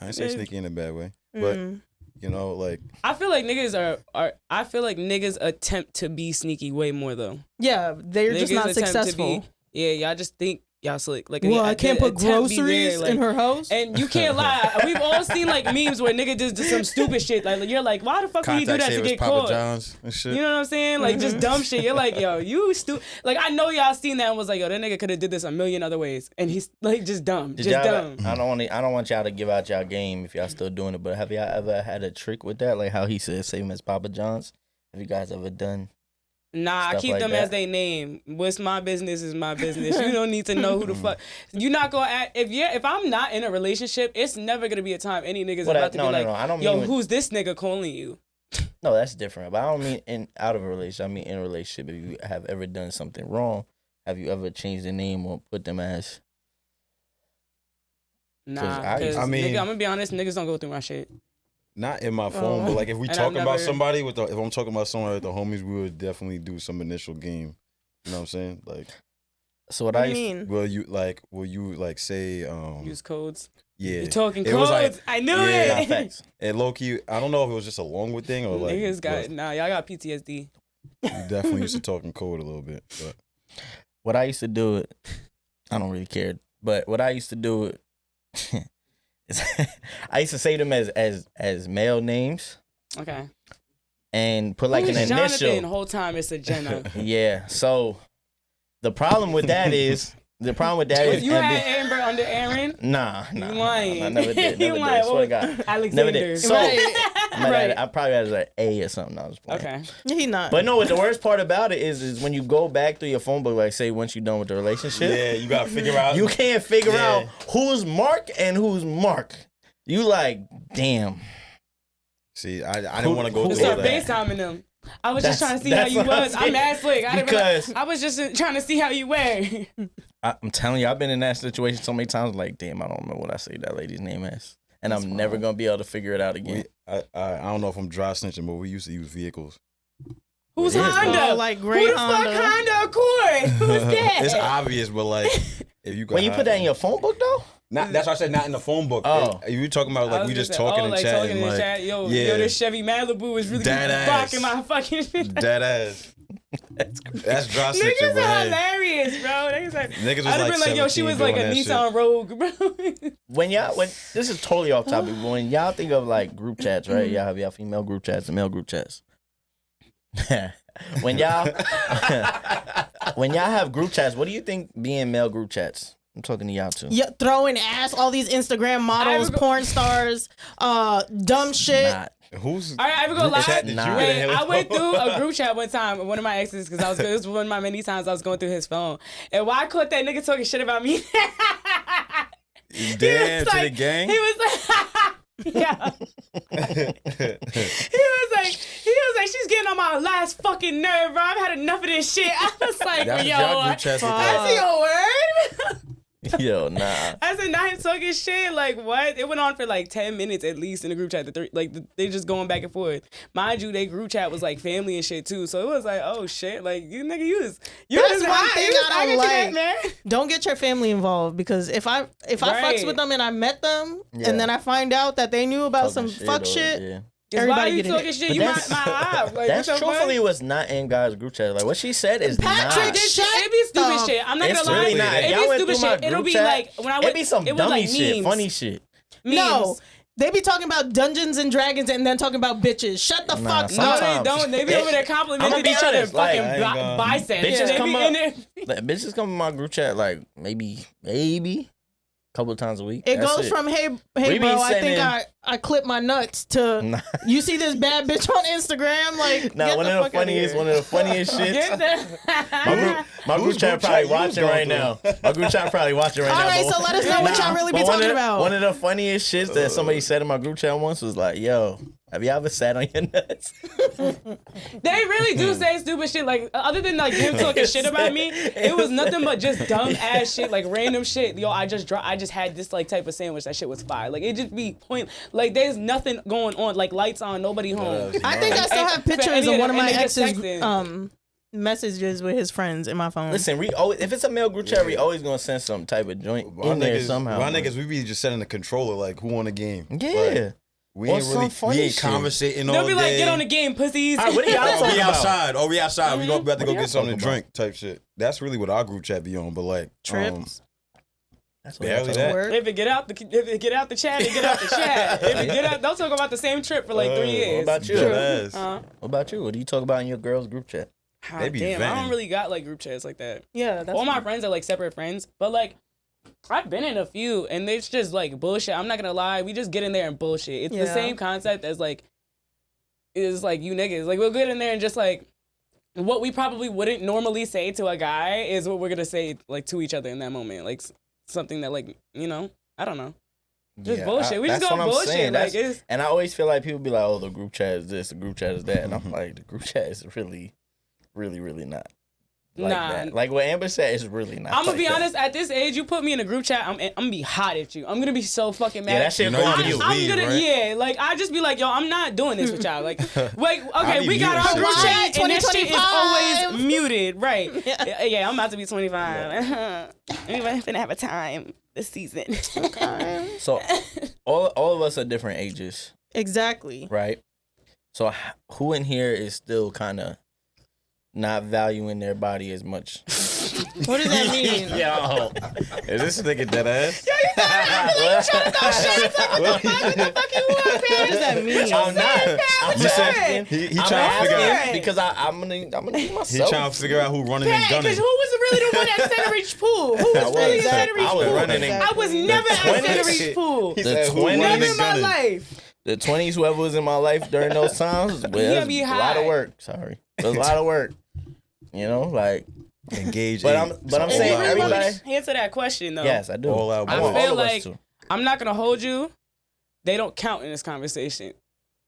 Speaker 3: I didn't say sneaky in a bad way, but
Speaker 4: Mm.
Speaker 3: you know, like
Speaker 2: I feel like niggas are. I feel like niggas attempt to be sneaky way more though.
Speaker 4: Yeah, they're just
Speaker 2: Niggas
Speaker 4: not
Speaker 2: attempt to
Speaker 4: be.
Speaker 2: successful. Yeah, y'all just think y'all slick. Like,
Speaker 4: Well, I can't
Speaker 2: the
Speaker 4: put
Speaker 2: attempt be
Speaker 4: groceries
Speaker 2: there, like-
Speaker 4: in her house.
Speaker 2: And you can't lie. We've all seen like memes where nigga just do some stupid shit. Like you're like, why the fuck would he do
Speaker 3: contact
Speaker 2: that to
Speaker 3: savers,
Speaker 2: get
Speaker 3: Papa
Speaker 2: caught?
Speaker 3: John's and shit.
Speaker 2: You know what I'm saying? Like just dumb shit. You're like, yo, you stupid. Like I know y'all seen that and was like, yo, that nigga could have did this a million other ways, and he's like just dumb,
Speaker 1: Did
Speaker 2: just
Speaker 1: y'all
Speaker 2: dumb.
Speaker 1: I don't want y'all to give out y'all game if y'all still doing it. But have y'all ever had a trick with that? Like how he said, same as Papa John's. Have you guys ever done?
Speaker 2: Nah, I
Speaker 1: Stuff
Speaker 2: keep
Speaker 1: like
Speaker 2: them
Speaker 1: that.
Speaker 2: as they name. What's my business is my business. You don't need to know who the fuck. You're not gonna act, if I'm not in a relationship, it's never gonna be a time any niggas
Speaker 1: Well,
Speaker 2: about to be like,
Speaker 1: I don't
Speaker 2: yo,
Speaker 1: mean
Speaker 2: who's this nigga calling you?
Speaker 1: no, that's different. But I don't mean out of a relationship. I mean in a relationship. If you have ever done something wrong, have you ever changed the name or put them as?
Speaker 2: Nah,
Speaker 1: I-
Speaker 2: because
Speaker 3: I mean-
Speaker 2: nigga, I'm gonna be honest, niggas don't go through my shit.
Speaker 3: Not in my phone, but like if we
Speaker 2: And
Speaker 3: talking
Speaker 2: I've
Speaker 3: about
Speaker 2: never-
Speaker 3: somebody if I'm talking about someone with the homies, we would definitely do some initial game. You know what I'm saying? Like,
Speaker 1: So what
Speaker 4: What
Speaker 1: I
Speaker 4: do you
Speaker 1: used
Speaker 4: mean?
Speaker 3: will you like say
Speaker 2: Use codes.
Speaker 3: yeah.
Speaker 2: You talking
Speaker 3: It
Speaker 2: codes?
Speaker 3: was like-
Speaker 2: I knew
Speaker 3: yeah.
Speaker 1: Nah,
Speaker 2: it.
Speaker 1: facts.
Speaker 3: And low key, I don't know if it was just a long with thing or like
Speaker 2: Niggas got
Speaker 3: but
Speaker 2: nah, y'all got PTSD.
Speaker 3: you definitely used to talk in code a little bit. But
Speaker 1: What I used to do it. I don't really care, but what I used to do it. is I used to say them as male names
Speaker 2: Okay.
Speaker 1: and put like
Speaker 2: Who's
Speaker 1: an
Speaker 2: Jonathan?
Speaker 1: initial.
Speaker 2: The whole time it's a Jenna.
Speaker 1: Yeah. So the problem with that is
Speaker 2: you
Speaker 1: and
Speaker 2: had
Speaker 1: be-
Speaker 2: Amber under Aaron?
Speaker 1: Nah,
Speaker 2: You
Speaker 1: nah,
Speaker 2: lying.
Speaker 1: I never did.
Speaker 2: You
Speaker 1: Never did.
Speaker 2: lying.
Speaker 1: Swear to God.
Speaker 2: Alexander.
Speaker 1: Never did. So
Speaker 4: Right.
Speaker 1: I probably had an A or something. I was playing.
Speaker 2: Okay.
Speaker 4: He not.
Speaker 1: But no, what the worst part about it is when you go back through your phone book, like say once you're done with the relationship,
Speaker 3: yeah, you gotta figure out.
Speaker 1: you can't figure
Speaker 3: Yeah.
Speaker 1: out who's Mark and who's Mark. You like, damn.
Speaker 3: See, I didn't want to go
Speaker 1: Who-
Speaker 2: Just
Speaker 3: through all
Speaker 2: start
Speaker 3: that.
Speaker 2: FaceTiming them. I was just
Speaker 1: That's-
Speaker 2: trying to see how
Speaker 1: that's
Speaker 2: you
Speaker 1: what I'm
Speaker 2: was. I'm
Speaker 1: saying.
Speaker 2: mad slick.
Speaker 1: Because-
Speaker 2: I was just trying to see how you were.
Speaker 1: I'm telling you, I've been in that situation so many times. Like, damn, I don't remember what I say that lady's name is, and I'm never gonna be able to figure it out again.
Speaker 3: I don't know if I'm dry snitching, but we used to use vehicles.
Speaker 2: Who's
Speaker 1: It is,
Speaker 2: Honda?
Speaker 4: Oh, like
Speaker 2: Who
Speaker 4: gray
Speaker 2: the fuck
Speaker 4: Honda.
Speaker 2: Honda Accord? Who's that?
Speaker 3: It's obvious, but like if you
Speaker 1: When you put that in your phone book, though,
Speaker 3: not, that's why I said not in the phone book.
Speaker 1: Oh.
Speaker 3: If you talking about
Speaker 2: I
Speaker 3: like
Speaker 2: was
Speaker 3: we
Speaker 2: gonna
Speaker 3: just
Speaker 2: say,
Speaker 3: talking
Speaker 2: oh,
Speaker 3: and
Speaker 2: like
Speaker 3: chatting,
Speaker 2: talking in
Speaker 3: like
Speaker 2: chat. Yo,
Speaker 3: yeah,
Speaker 2: this Chevy Malibu is really
Speaker 3: Dead ass.
Speaker 2: blocking my fucking shit.
Speaker 3: dead ass. That's dry snitching,
Speaker 2: Niggas
Speaker 3: but
Speaker 2: are
Speaker 3: hey,
Speaker 2: hilarious, bro. Niggas like,
Speaker 3: niggas was
Speaker 2: I'd have
Speaker 3: like
Speaker 2: been like, yo, she
Speaker 3: 17
Speaker 2: was like a
Speaker 3: doing that shit.
Speaker 2: Nissan Rogue, bro.
Speaker 1: when this is totally off topic, but when y'all think of like group chats, right? Y'all have y'all female group chats and male group chats. when y'all have group chats, what do you think being male group chats? I'm talking to y'all too.
Speaker 4: Yeah, throwing ass, all these Instagram models,
Speaker 2: I-
Speaker 4: porn stars, dumb shit.
Speaker 1: Not.
Speaker 3: Who's
Speaker 2: All right, I ever go
Speaker 3: group
Speaker 2: live.
Speaker 3: chat that you
Speaker 1: Nah.
Speaker 3: in
Speaker 2: Wait,
Speaker 3: here
Speaker 2: I
Speaker 3: with?
Speaker 2: went through a group chat one time with one of my exes because this was one of my many times I was going through his phone. And why I caught that nigga talking shit about me?
Speaker 3: Damn, to the gang.
Speaker 2: He was like, yeah. He was like, she's getting on my last fucking nerve, bro. I've had enough of this shit. I was like,
Speaker 3: That's what
Speaker 2: yo,
Speaker 3: y'all group chats look
Speaker 2: that's
Speaker 3: like.
Speaker 2: your word,
Speaker 1: Yo, nah.
Speaker 2: I said, not him talking shit. Like, what? It went on for like 10 minutes at least in the group chat. They just going back and forth. Mind you, they group chat was like family and shit too. So it was like, oh shit, like you nigga, you was
Speaker 4: That's one
Speaker 2: high.
Speaker 4: thing
Speaker 2: You was
Speaker 4: I don't
Speaker 2: high,
Speaker 4: like.
Speaker 2: man.
Speaker 4: Don't get your family involved because if I fucks with them and I met them and then I find out that they knew about some fuck shit,
Speaker 1: Yeah.
Speaker 4: everybody
Speaker 2: Why
Speaker 4: get
Speaker 2: you
Speaker 4: in
Speaker 2: talking
Speaker 4: it.
Speaker 2: shit?
Speaker 1: But
Speaker 2: You my
Speaker 1: that's-
Speaker 2: eye. Like,
Speaker 1: That's
Speaker 2: what the
Speaker 1: truthfully
Speaker 2: fuck?
Speaker 1: what's not in God's group chat. Like what she said is
Speaker 4: Patrick
Speaker 1: not.
Speaker 4: is-
Speaker 2: It be stupid
Speaker 4: Stuff.
Speaker 2: shit. I'm not
Speaker 1: It's
Speaker 2: gonna lie.
Speaker 1: really not. If
Speaker 2: It
Speaker 1: y'all
Speaker 2: be
Speaker 1: went
Speaker 2: stupid
Speaker 1: through my
Speaker 2: shit. It'll
Speaker 1: group
Speaker 2: be
Speaker 1: chat,
Speaker 2: like when I went.
Speaker 1: It be some
Speaker 2: it was
Speaker 1: dummy
Speaker 2: like
Speaker 1: shit,
Speaker 2: memes.
Speaker 1: funny shit.
Speaker 4: No. They be talking about Dungeons and Dragons and then talking about bitches. Shut the
Speaker 1: Nah,
Speaker 4: fuck
Speaker 2: No,
Speaker 4: up.
Speaker 1: sometimes.
Speaker 2: they don't. They be over there complimenting
Speaker 1: I'ma be
Speaker 2: each other
Speaker 1: honest,
Speaker 2: fucking
Speaker 1: like,
Speaker 3: I ain't gonna-
Speaker 2: biceps.
Speaker 1: Bitches
Speaker 2: They
Speaker 1: come
Speaker 2: be
Speaker 1: up-
Speaker 2: in there.
Speaker 1: Like, bitches come in my group chat like maybe a couple of times a week.
Speaker 4: It
Speaker 1: That's
Speaker 4: goes from hey
Speaker 1: We be
Speaker 4: bro, I think
Speaker 1: sending-
Speaker 4: I clip my nuts to
Speaker 1: Nah.
Speaker 4: you see this bad bitch on Instagram like
Speaker 1: Nah,
Speaker 4: get
Speaker 1: one
Speaker 4: the
Speaker 1: of the
Speaker 4: fuck outta
Speaker 1: funniest,
Speaker 4: here.
Speaker 1: one of the funniest shits.
Speaker 2: Get that.
Speaker 1: My group
Speaker 3: Whose
Speaker 1: chat
Speaker 3: group
Speaker 1: probably
Speaker 3: chat you was
Speaker 1: watching right
Speaker 3: going
Speaker 1: now.
Speaker 3: through?
Speaker 1: My group chat probably watching right
Speaker 4: All
Speaker 1: now.
Speaker 4: right,
Speaker 1: but-
Speaker 4: so let us know what y'all really be
Speaker 1: but one
Speaker 4: talking
Speaker 1: of the-
Speaker 4: about.
Speaker 1: One of the funniest shits that somebody said in my group chat once was like, "Yo, have you ever sat on your nuts?"
Speaker 2: They really do say stupid shit. Like other than like him talking shit about me, it was nothing but just dumb ass shit, like random shit. Yo, I just had this like type of sandwich. That shit was fire. Like it just be point. Like there's nothing going on. Like lights on, nobody home.
Speaker 4: I think I still have
Speaker 2: And-
Speaker 4: pictures
Speaker 2: and
Speaker 4: of one of
Speaker 2: and
Speaker 4: my
Speaker 2: they just
Speaker 4: ex's
Speaker 2: texting.
Speaker 4: messages with his friends in my phone.
Speaker 1: Listen, we always if it's a male group chat, we always gonna send some type of joint
Speaker 3: My
Speaker 1: in there
Speaker 3: niggas,
Speaker 1: somehow.
Speaker 3: my
Speaker 1: man.
Speaker 3: niggas, we be just setting the controller like who won the game.
Speaker 1: Yeah.
Speaker 3: Like, we
Speaker 1: Or
Speaker 3: ain't
Speaker 1: some
Speaker 3: really,
Speaker 1: funny
Speaker 3: we ain't
Speaker 1: shit.
Speaker 3: conversating all
Speaker 2: They'll be like,
Speaker 3: day.
Speaker 2: get on the game, pussies.
Speaker 1: All right, what do y'all
Speaker 3: Oh,
Speaker 1: talking
Speaker 3: we
Speaker 1: about?
Speaker 3: outside. Oh, we outside. We about to
Speaker 1: What
Speaker 3: go
Speaker 1: y'all
Speaker 3: get something to
Speaker 1: talking
Speaker 3: drink type shit. That's really what our group chat be on. But like
Speaker 4: Trips.
Speaker 1: That's what
Speaker 3: barely
Speaker 1: y'all talking
Speaker 3: that.
Speaker 1: about.
Speaker 4: Word.
Speaker 2: If it get out the chat, it get out the chat. If it get out, don't talk about the same trip for like 3 years.
Speaker 1: What about you?
Speaker 3: Dead ass.
Speaker 1: What about you? What do you talk about in your girls group chat?
Speaker 3: They be
Speaker 2: Damn, I
Speaker 3: venting.
Speaker 2: don't really got like group chats like that.
Speaker 4: Yeah, that's
Speaker 2: All my friends are like separate friends, but like I've been in a few and it's just like bullshit. I'm not gonna lie, we just get in there and bullshit. It's the
Speaker 4: Yeah.
Speaker 2: same concept as like is like you niggas. Like we'll get in there and just like what we probably wouldn't normally say to a guy is what we're gonna say like to each other in that moment. Like something that like, you know, I don't know. Just bullshit. We just
Speaker 1: that's
Speaker 2: go
Speaker 1: what I'm
Speaker 2: bullshit.
Speaker 1: saying.
Speaker 2: Like
Speaker 1: That's-
Speaker 2: it's
Speaker 1: and I always feel like people be like, "Oh, the group chat is this, the group chat is that," and I'm like, the group chat is really not like
Speaker 2: Nah.
Speaker 1: that. Like what Amber said is really not.
Speaker 2: I'm gonna
Speaker 1: like
Speaker 2: be
Speaker 1: that.
Speaker 2: honest. At this age, you put me in a group chat, I'm gonna be hot at you. I'm gonna be so fucking mad.
Speaker 1: Yeah, that
Speaker 2: at
Speaker 1: shit
Speaker 3: You know
Speaker 1: going
Speaker 3: you
Speaker 1: on
Speaker 3: can
Speaker 1: you.
Speaker 3: just
Speaker 2: I'm
Speaker 3: leave,
Speaker 2: gonna,
Speaker 3: right?
Speaker 2: yeah, like I just be like, yo, I'm not doing this with y'all. Like, wait,
Speaker 3: I
Speaker 2: okay,
Speaker 3: be
Speaker 2: we got
Speaker 3: muting
Speaker 2: our
Speaker 3: shit
Speaker 2: group
Speaker 3: too.
Speaker 2: chat, and this shit is
Speaker 4: 2025.
Speaker 2: always muted, right? Yeah, I'm about to be 25. Anybody finna have a time this season.
Speaker 1: So all of us are different ages,
Speaker 4: exactly.
Speaker 1: right? So who in here is still kind of not valuing their body as much?
Speaker 4: What does that mean?
Speaker 1: Yo,
Speaker 3: Is this nigga dead ass?
Speaker 4: What does that mean?
Speaker 1: I'm not. I'm
Speaker 3: You said
Speaker 1: asking.
Speaker 3: he
Speaker 1: I'm
Speaker 3: trying to figure
Speaker 1: asking
Speaker 3: out.
Speaker 1: because I'm gonna need
Speaker 3: He
Speaker 1: myself.
Speaker 3: trying to figure out who running and
Speaker 2: Because
Speaker 3: gunning.
Speaker 2: who was really the one at Center Reach Pool? Who
Speaker 1: I
Speaker 2: was really
Speaker 1: was.
Speaker 2: at Center Reach
Speaker 1: I was
Speaker 2: Pool?
Speaker 1: running in
Speaker 2: I was never at
Speaker 1: 20s.
Speaker 2: Center Reach Pool.
Speaker 3: He
Speaker 1: The
Speaker 3: said, who
Speaker 1: 20s.
Speaker 3: running
Speaker 2: Never
Speaker 3: and
Speaker 2: in my
Speaker 3: gunning?
Speaker 2: life.
Speaker 1: the 20s, whoever was in my life during those times, well,
Speaker 2: Yeah,
Speaker 1: that's
Speaker 2: be
Speaker 1: a lot
Speaker 2: high.
Speaker 1: of work. Sorry, it was a lot of work. You know, like
Speaker 3: Engage.
Speaker 1: But
Speaker 3: eight.
Speaker 1: I'm
Speaker 3: It's
Speaker 1: saying
Speaker 3: all out
Speaker 1: everybody-
Speaker 3: boys.
Speaker 2: Answer that question though.
Speaker 1: yes, I do.
Speaker 3: All out
Speaker 1: I
Speaker 3: boys.
Speaker 1: want
Speaker 2: I feel
Speaker 1: all of us
Speaker 2: like-
Speaker 1: to.
Speaker 2: I'm not gonna hold you. They don't count in this conversation.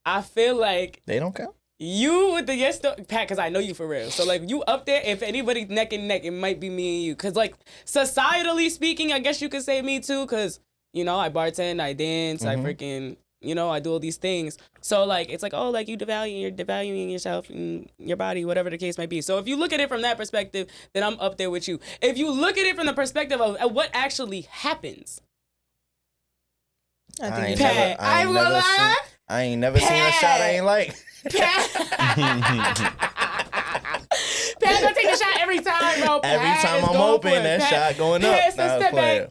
Speaker 2: I feel like
Speaker 1: They don't count.
Speaker 2: you with the yes Pat, because I know you for real. So like you up there. If anybody's neck and neck, it might be me and you. Cause like societally speaking, I guess you could say me too. Cause you know I bartend, I dance, I freaking I do all these things. So like it's like, oh, like you're devaluing yourself and your body, whatever the case might be. So if you look at it from that perspective, then I'm up there with you. If you look at it from the perspective of what actually happens,
Speaker 4: I
Speaker 1: I
Speaker 4: think
Speaker 1: ain't
Speaker 4: you
Speaker 2: Pat,
Speaker 1: never,
Speaker 2: I
Speaker 1: I ain't
Speaker 2: will
Speaker 1: never
Speaker 2: lie.
Speaker 1: seen. I ain't never seen a shot I ain't like.
Speaker 2: Pat gonna take a shot every time, bro.
Speaker 1: Every
Speaker 2: Pat
Speaker 1: time
Speaker 2: is
Speaker 1: I'm
Speaker 2: going
Speaker 1: open,
Speaker 2: for it.
Speaker 1: that
Speaker 2: Pat-
Speaker 1: shot going up.
Speaker 2: Pat, so
Speaker 1: Nah,
Speaker 2: step
Speaker 1: playing.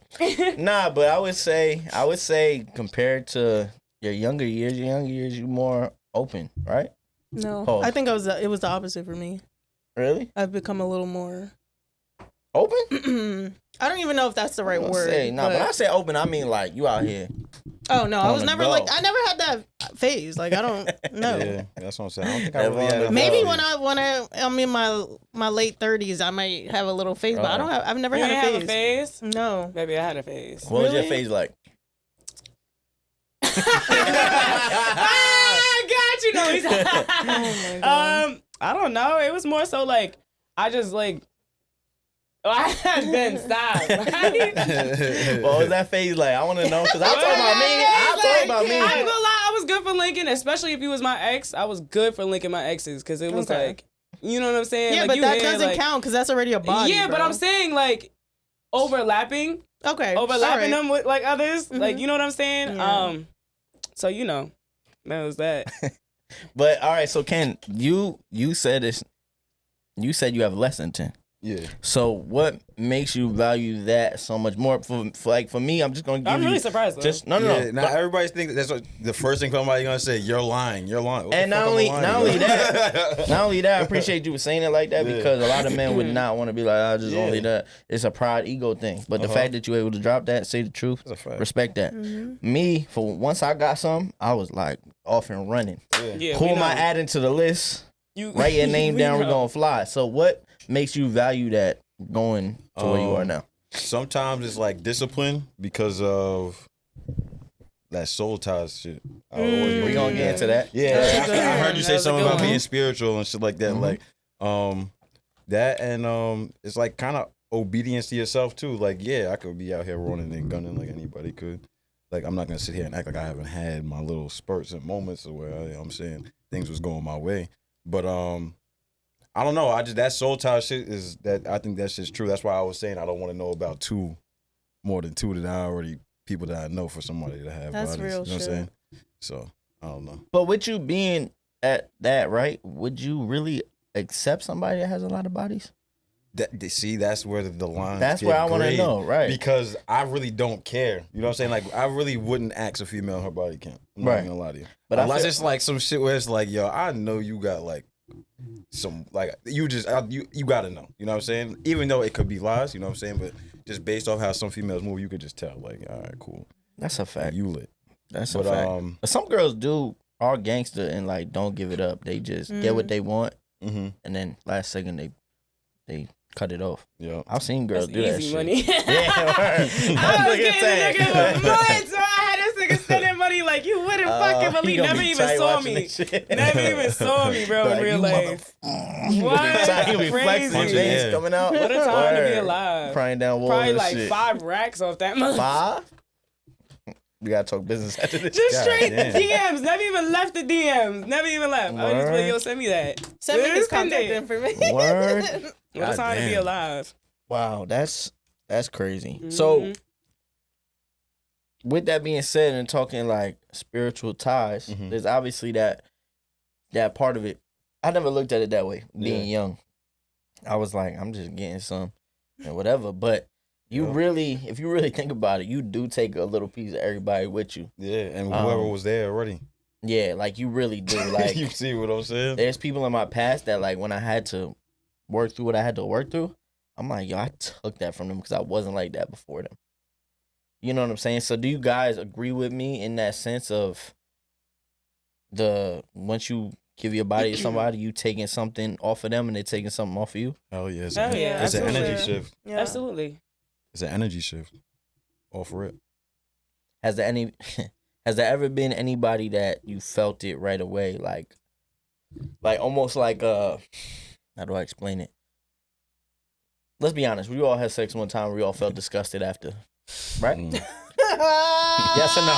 Speaker 2: back.
Speaker 1: Nah, but I would say compared to your younger years, you more open, right?
Speaker 4: No,
Speaker 1: Pause.
Speaker 4: I think it was the opposite for me.
Speaker 1: Really?
Speaker 4: I've become a little more.
Speaker 1: Open?
Speaker 4: I don't even know if that's the right word.
Speaker 1: Nah, when I say open, I mean like you out here.
Speaker 4: Oh no, I
Speaker 1: on
Speaker 4: was
Speaker 1: the
Speaker 4: never
Speaker 1: go.
Speaker 4: like I never had that phase. Like I don't know.
Speaker 3: Yeah, that's what I'm saying. I don't think I
Speaker 1: Never
Speaker 3: really
Speaker 1: on
Speaker 3: had
Speaker 1: the
Speaker 3: a
Speaker 4: Maybe
Speaker 3: phase.
Speaker 4: when I'm in my late 30s, I might have a little phase, but I don't have. I've never
Speaker 2: You
Speaker 4: had
Speaker 2: ain't
Speaker 4: a
Speaker 2: have
Speaker 4: phase.
Speaker 2: a phase?
Speaker 4: No.
Speaker 2: Baby, I had a phase.
Speaker 1: What was your
Speaker 4: Really?
Speaker 1: face like?
Speaker 2: I got you. No, he's
Speaker 4: Oh my God.
Speaker 2: I don't know. It was more so like I just like Then stop. Right?
Speaker 1: What was that phase like? I want to know because I told about me. I told about me.
Speaker 2: I ain't gonna lie, I was good for linking, especially if he was my ex. I was good for linking my exes because it was
Speaker 4: Okay.
Speaker 2: like, you know what I'm saying?
Speaker 4: Yeah,
Speaker 2: like,
Speaker 4: but
Speaker 2: you
Speaker 4: that
Speaker 2: here,
Speaker 4: doesn't
Speaker 2: like,
Speaker 4: count because that's already a body.
Speaker 2: Yeah, but
Speaker 4: bro.
Speaker 2: I'm saying like overlapping
Speaker 4: Okay.
Speaker 2: them with like others. Like,
Speaker 4: Mhm.
Speaker 2: you know what I'm saying?
Speaker 4: Yeah.
Speaker 2: So you know, that was that.
Speaker 1: But all right, so Ken, you said this. You said you have less than 10.
Speaker 3: Yeah.
Speaker 1: So what makes you value that so much more? For me, I'm just gonna give
Speaker 2: I'm really
Speaker 1: you
Speaker 2: surprised though.
Speaker 1: just no.
Speaker 3: Now everybody's thinking that's what the first thing somebody's gonna say. You're lying. You're lying. What
Speaker 1: And
Speaker 3: the
Speaker 1: not
Speaker 3: fuck
Speaker 1: only
Speaker 3: am I
Speaker 1: not
Speaker 3: lying
Speaker 1: only
Speaker 3: about?
Speaker 1: that, not only that, I appreciate you for saying it like that
Speaker 3: Yeah.
Speaker 1: because a lot of men would not want to be like, I just
Speaker 3: Yeah.
Speaker 1: only that. It's a pride ego thing. But the fact that you're able to drop that, say the truth,
Speaker 3: That's a fact.
Speaker 1: respect that.
Speaker 4: Mhm.
Speaker 1: Me, for once I got some, I was like off and running.
Speaker 2: Yeah,
Speaker 1: Who
Speaker 2: we
Speaker 1: am I
Speaker 2: know.
Speaker 1: adding to the list?
Speaker 2: You
Speaker 1: Write your name down. We're
Speaker 2: know.
Speaker 1: gonna fly. So what makes you value that going to where you are now?
Speaker 3: Sometimes it's like discipline because of that soul ties shit.
Speaker 1: We gonna get into that.
Speaker 3: Yeah,
Speaker 4: That's a good
Speaker 3: I heard
Speaker 4: one.
Speaker 3: you
Speaker 2: That
Speaker 3: say
Speaker 2: was a
Speaker 3: something
Speaker 2: good
Speaker 3: about
Speaker 2: one.
Speaker 3: being spiritual and shit like that.
Speaker 1: Mhm.
Speaker 3: Like, that and it's like kind of obedience to yourself too. Like, yeah, I could be out here running and gunning like anybody could. Like, I'm not gonna sit here and act like I haven't had my little spurts and moments where I'm saying things was going my way. But I don't know. I just that soul tie shit is that I think that shit's true. That's why I was saying I don't want to know about more than two that I already people that I know for somebody to have
Speaker 4: That's
Speaker 3: bodies.
Speaker 4: real
Speaker 3: You know what I'm
Speaker 4: shit.
Speaker 3: saying? So I don't know.
Speaker 1: But with you being at that, right? Would you really accept somebody that has a lot of bodies?
Speaker 3: See, that's where the line.
Speaker 1: That's where I want to know, right?
Speaker 3: Because I really don't care. You know what I'm saying? Like, I really wouldn't ask a female her body count. I'm not
Speaker 1: Right.
Speaker 3: gonna lie to you.
Speaker 1: But I
Speaker 3: unless
Speaker 1: feel-
Speaker 3: it's like some shit where it's like, yo, I know you got like some like you gotta know. You know what I'm saying? Even though it could be lies, you know what I'm saying? But just based off how some females move, you could just tell. Like, all right, cool.
Speaker 1: That's a fact.
Speaker 3: You lit.
Speaker 1: That's
Speaker 3: But
Speaker 1: a fact. But some girls are gangster and like don't give it up. They just get what they want,
Speaker 3: mm-hmm.
Speaker 1: and then last second they cut it off.
Speaker 3: Yeah.
Speaker 1: I've seen girls
Speaker 2: That's
Speaker 1: do that
Speaker 2: easy
Speaker 1: shit.
Speaker 2: money.
Speaker 1: Yeah, word.
Speaker 2: I was
Speaker 1: Look at
Speaker 2: getting the
Speaker 1: that.
Speaker 2: nigga for months. So I had this nigga sending money like you wouldn't fucking
Speaker 1: You
Speaker 2: believe.
Speaker 1: gonna
Speaker 2: Never
Speaker 1: be
Speaker 2: even
Speaker 1: tight
Speaker 2: saw
Speaker 1: watching
Speaker 2: me.
Speaker 1: this shit.
Speaker 2: Never even saw me, bro, in
Speaker 1: Like,
Speaker 2: real
Speaker 1: you
Speaker 2: life. What?
Speaker 1: You be flexing,
Speaker 2: Crazy.
Speaker 1: veins
Speaker 3: Yeah.
Speaker 1: coming out.
Speaker 2: What a time to be
Speaker 1: Word.
Speaker 2: alive.
Speaker 1: Crying down walls
Speaker 2: Probably
Speaker 1: and
Speaker 2: like
Speaker 1: shit.
Speaker 2: 5 racks off that month.
Speaker 1: 5? We gotta talk business after this.
Speaker 2: Just
Speaker 3: God
Speaker 2: straight
Speaker 3: damn.
Speaker 2: DMs. Never even left the DMs. Never even left. I was just
Speaker 1: Word.
Speaker 2: like, yo, send me that.
Speaker 4: Send me his
Speaker 2: Send
Speaker 4: contact
Speaker 2: it.
Speaker 4: information.
Speaker 1: Word.
Speaker 2: What a time to be
Speaker 3: damn.
Speaker 2: alive.
Speaker 1: Wow, that's crazy. So
Speaker 2: Mhm.
Speaker 1: with that being said and talking like spiritual ties,
Speaker 3: Mhm.
Speaker 1: there's obviously that part of it. I never looked at it that way, being
Speaker 3: Yeah.
Speaker 1: young. I was like, I'm just getting some and whatever. But you
Speaker 3: Yeah.
Speaker 1: really, if you really think about it, you do take a little piece of everybody with you.
Speaker 3: Yeah, and whoever was there already.
Speaker 1: Yeah, like you really do. Like
Speaker 3: you see what I'm saying?
Speaker 1: there's people in my past that like when I had to work through what I had to work through, I'm like, yo, I took that from them because I wasn't like that before them. You know what I'm saying? So do you guys agree with me in that sense of once you give your body to somebody, you taking something off of them and they're taking something off of you?
Speaker 3: Hell yeah. It's,
Speaker 2: Hell yeah,
Speaker 3: it's an
Speaker 2: absolutely.
Speaker 3: energy shift.
Speaker 4: Yeah.
Speaker 2: Absolutely.
Speaker 3: It's an energy shift. All for it.
Speaker 1: Has there ever been anybody that you felt it right away, like almost like how do I explain it? Let's be honest. We all had sex one time. We all felt disgusted after, right?
Speaker 3: Mm.
Speaker 1: Yes or no?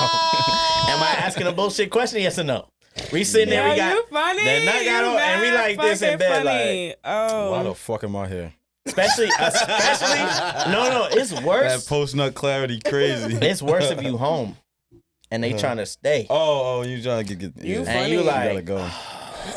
Speaker 1: Am I asking a bullshit question? Yes or no? We sitting there.
Speaker 2: Yo,
Speaker 1: We got
Speaker 2: you funny.
Speaker 1: the nut got
Speaker 2: You
Speaker 1: on, and we
Speaker 2: mad
Speaker 1: like this in
Speaker 2: fucking
Speaker 1: bed,
Speaker 2: funny.
Speaker 3: Why the
Speaker 2: Oh.
Speaker 3: fuck am I here?
Speaker 1: especially. No. It's
Speaker 3: That
Speaker 1: worse.
Speaker 3: post nut clarity crazy.
Speaker 1: It's worse if you home, and they trying to stay.
Speaker 3: Oh, you trying to get
Speaker 2: You
Speaker 3: yeah.
Speaker 2: funny.
Speaker 1: And you
Speaker 3: You
Speaker 1: like,
Speaker 3: gotta go.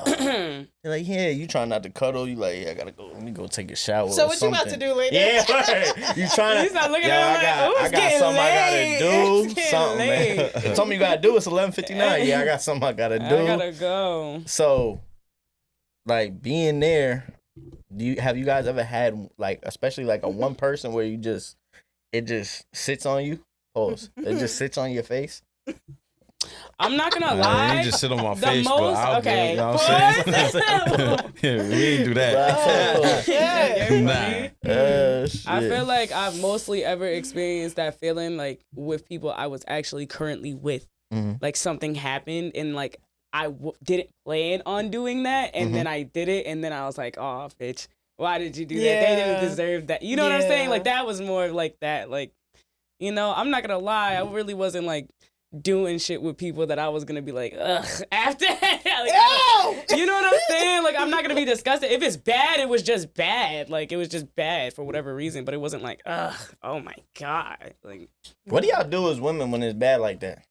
Speaker 1: they're like, yeah, you trying not to cuddle. You like, yeah, I gotta go. Let me go take a shower.
Speaker 4: So
Speaker 1: or
Speaker 4: what you about to
Speaker 1: something.
Speaker 4: do later?
Speaker 1: Yeah, right. You trying to?
Speaker 2: You start looking
Speaker 1: Yo,
Speaker 2: at him
Speaker 1: I
Speaker 2: like,
Speaker 1: got,
Speaker 2: "Ooh,
Speaker 1: I
Speaker 2: it's
Speaker 1: got
Speaker 2: getting
Speaker 1: something I gotta
Speaker 2: late.
Speaker 1: do.
Speaker 2: It's getting
Speaker 1: Something,
Speaker 2: late."
Speaker 1: man. Something you gotta do. It's 11:59. Yeah, I got something I gotta do.
Speaker 2: I gotta go.
Speaker 1: So, like being there, have you guys ever had like, especially like a one person where it just sits on you? Pause. It just sits on your face.
Speaker 2: I'm not gonna
Speaker 3: Nah,
Speaker 2: lie.
Speaker 3: you just sit on my
Speaker 2: the
Speaker 3: face,
Speaker 2: most
Speaker 3: but I'll do it,
Speaker 2: okay.
Speaker 3: you know what I'm saying?
Speaker 2: Pause.
Speaker 3: Yeah, we didn't do that.
Speaker 2: Yeah,
Speaker 3: Nah.
Speaker 1: Shit.
Speaker 2: I feel like I've mostly ever experienced that feeling like with people I was actually currently with.
Speaker 1: Mhm.
Speaker 2: Like something happened and like I didn't plan on doing that and then I did it and then I was like, oh, bitch, Why did you do that? They didn't
Speaker 4: Yeah.
Speaker 2: deserve that. You know what I'm saying?
Speaker 4: Yeah.
Speaker 2: Like that was more of like that. Like, you know, I'm not gonna lie. I really wasn't like doing shit with people that I was gonna be like, ugh, after. Like, you know what I'm saying? Like, I'm not gonna be disgusted. If it's bad, it was just bad. Like, it was just bad for whatever reason. But it wasn't like, ugh, oh my God. Like,
Speaker 1: What do y'all do as women when it's bad like that?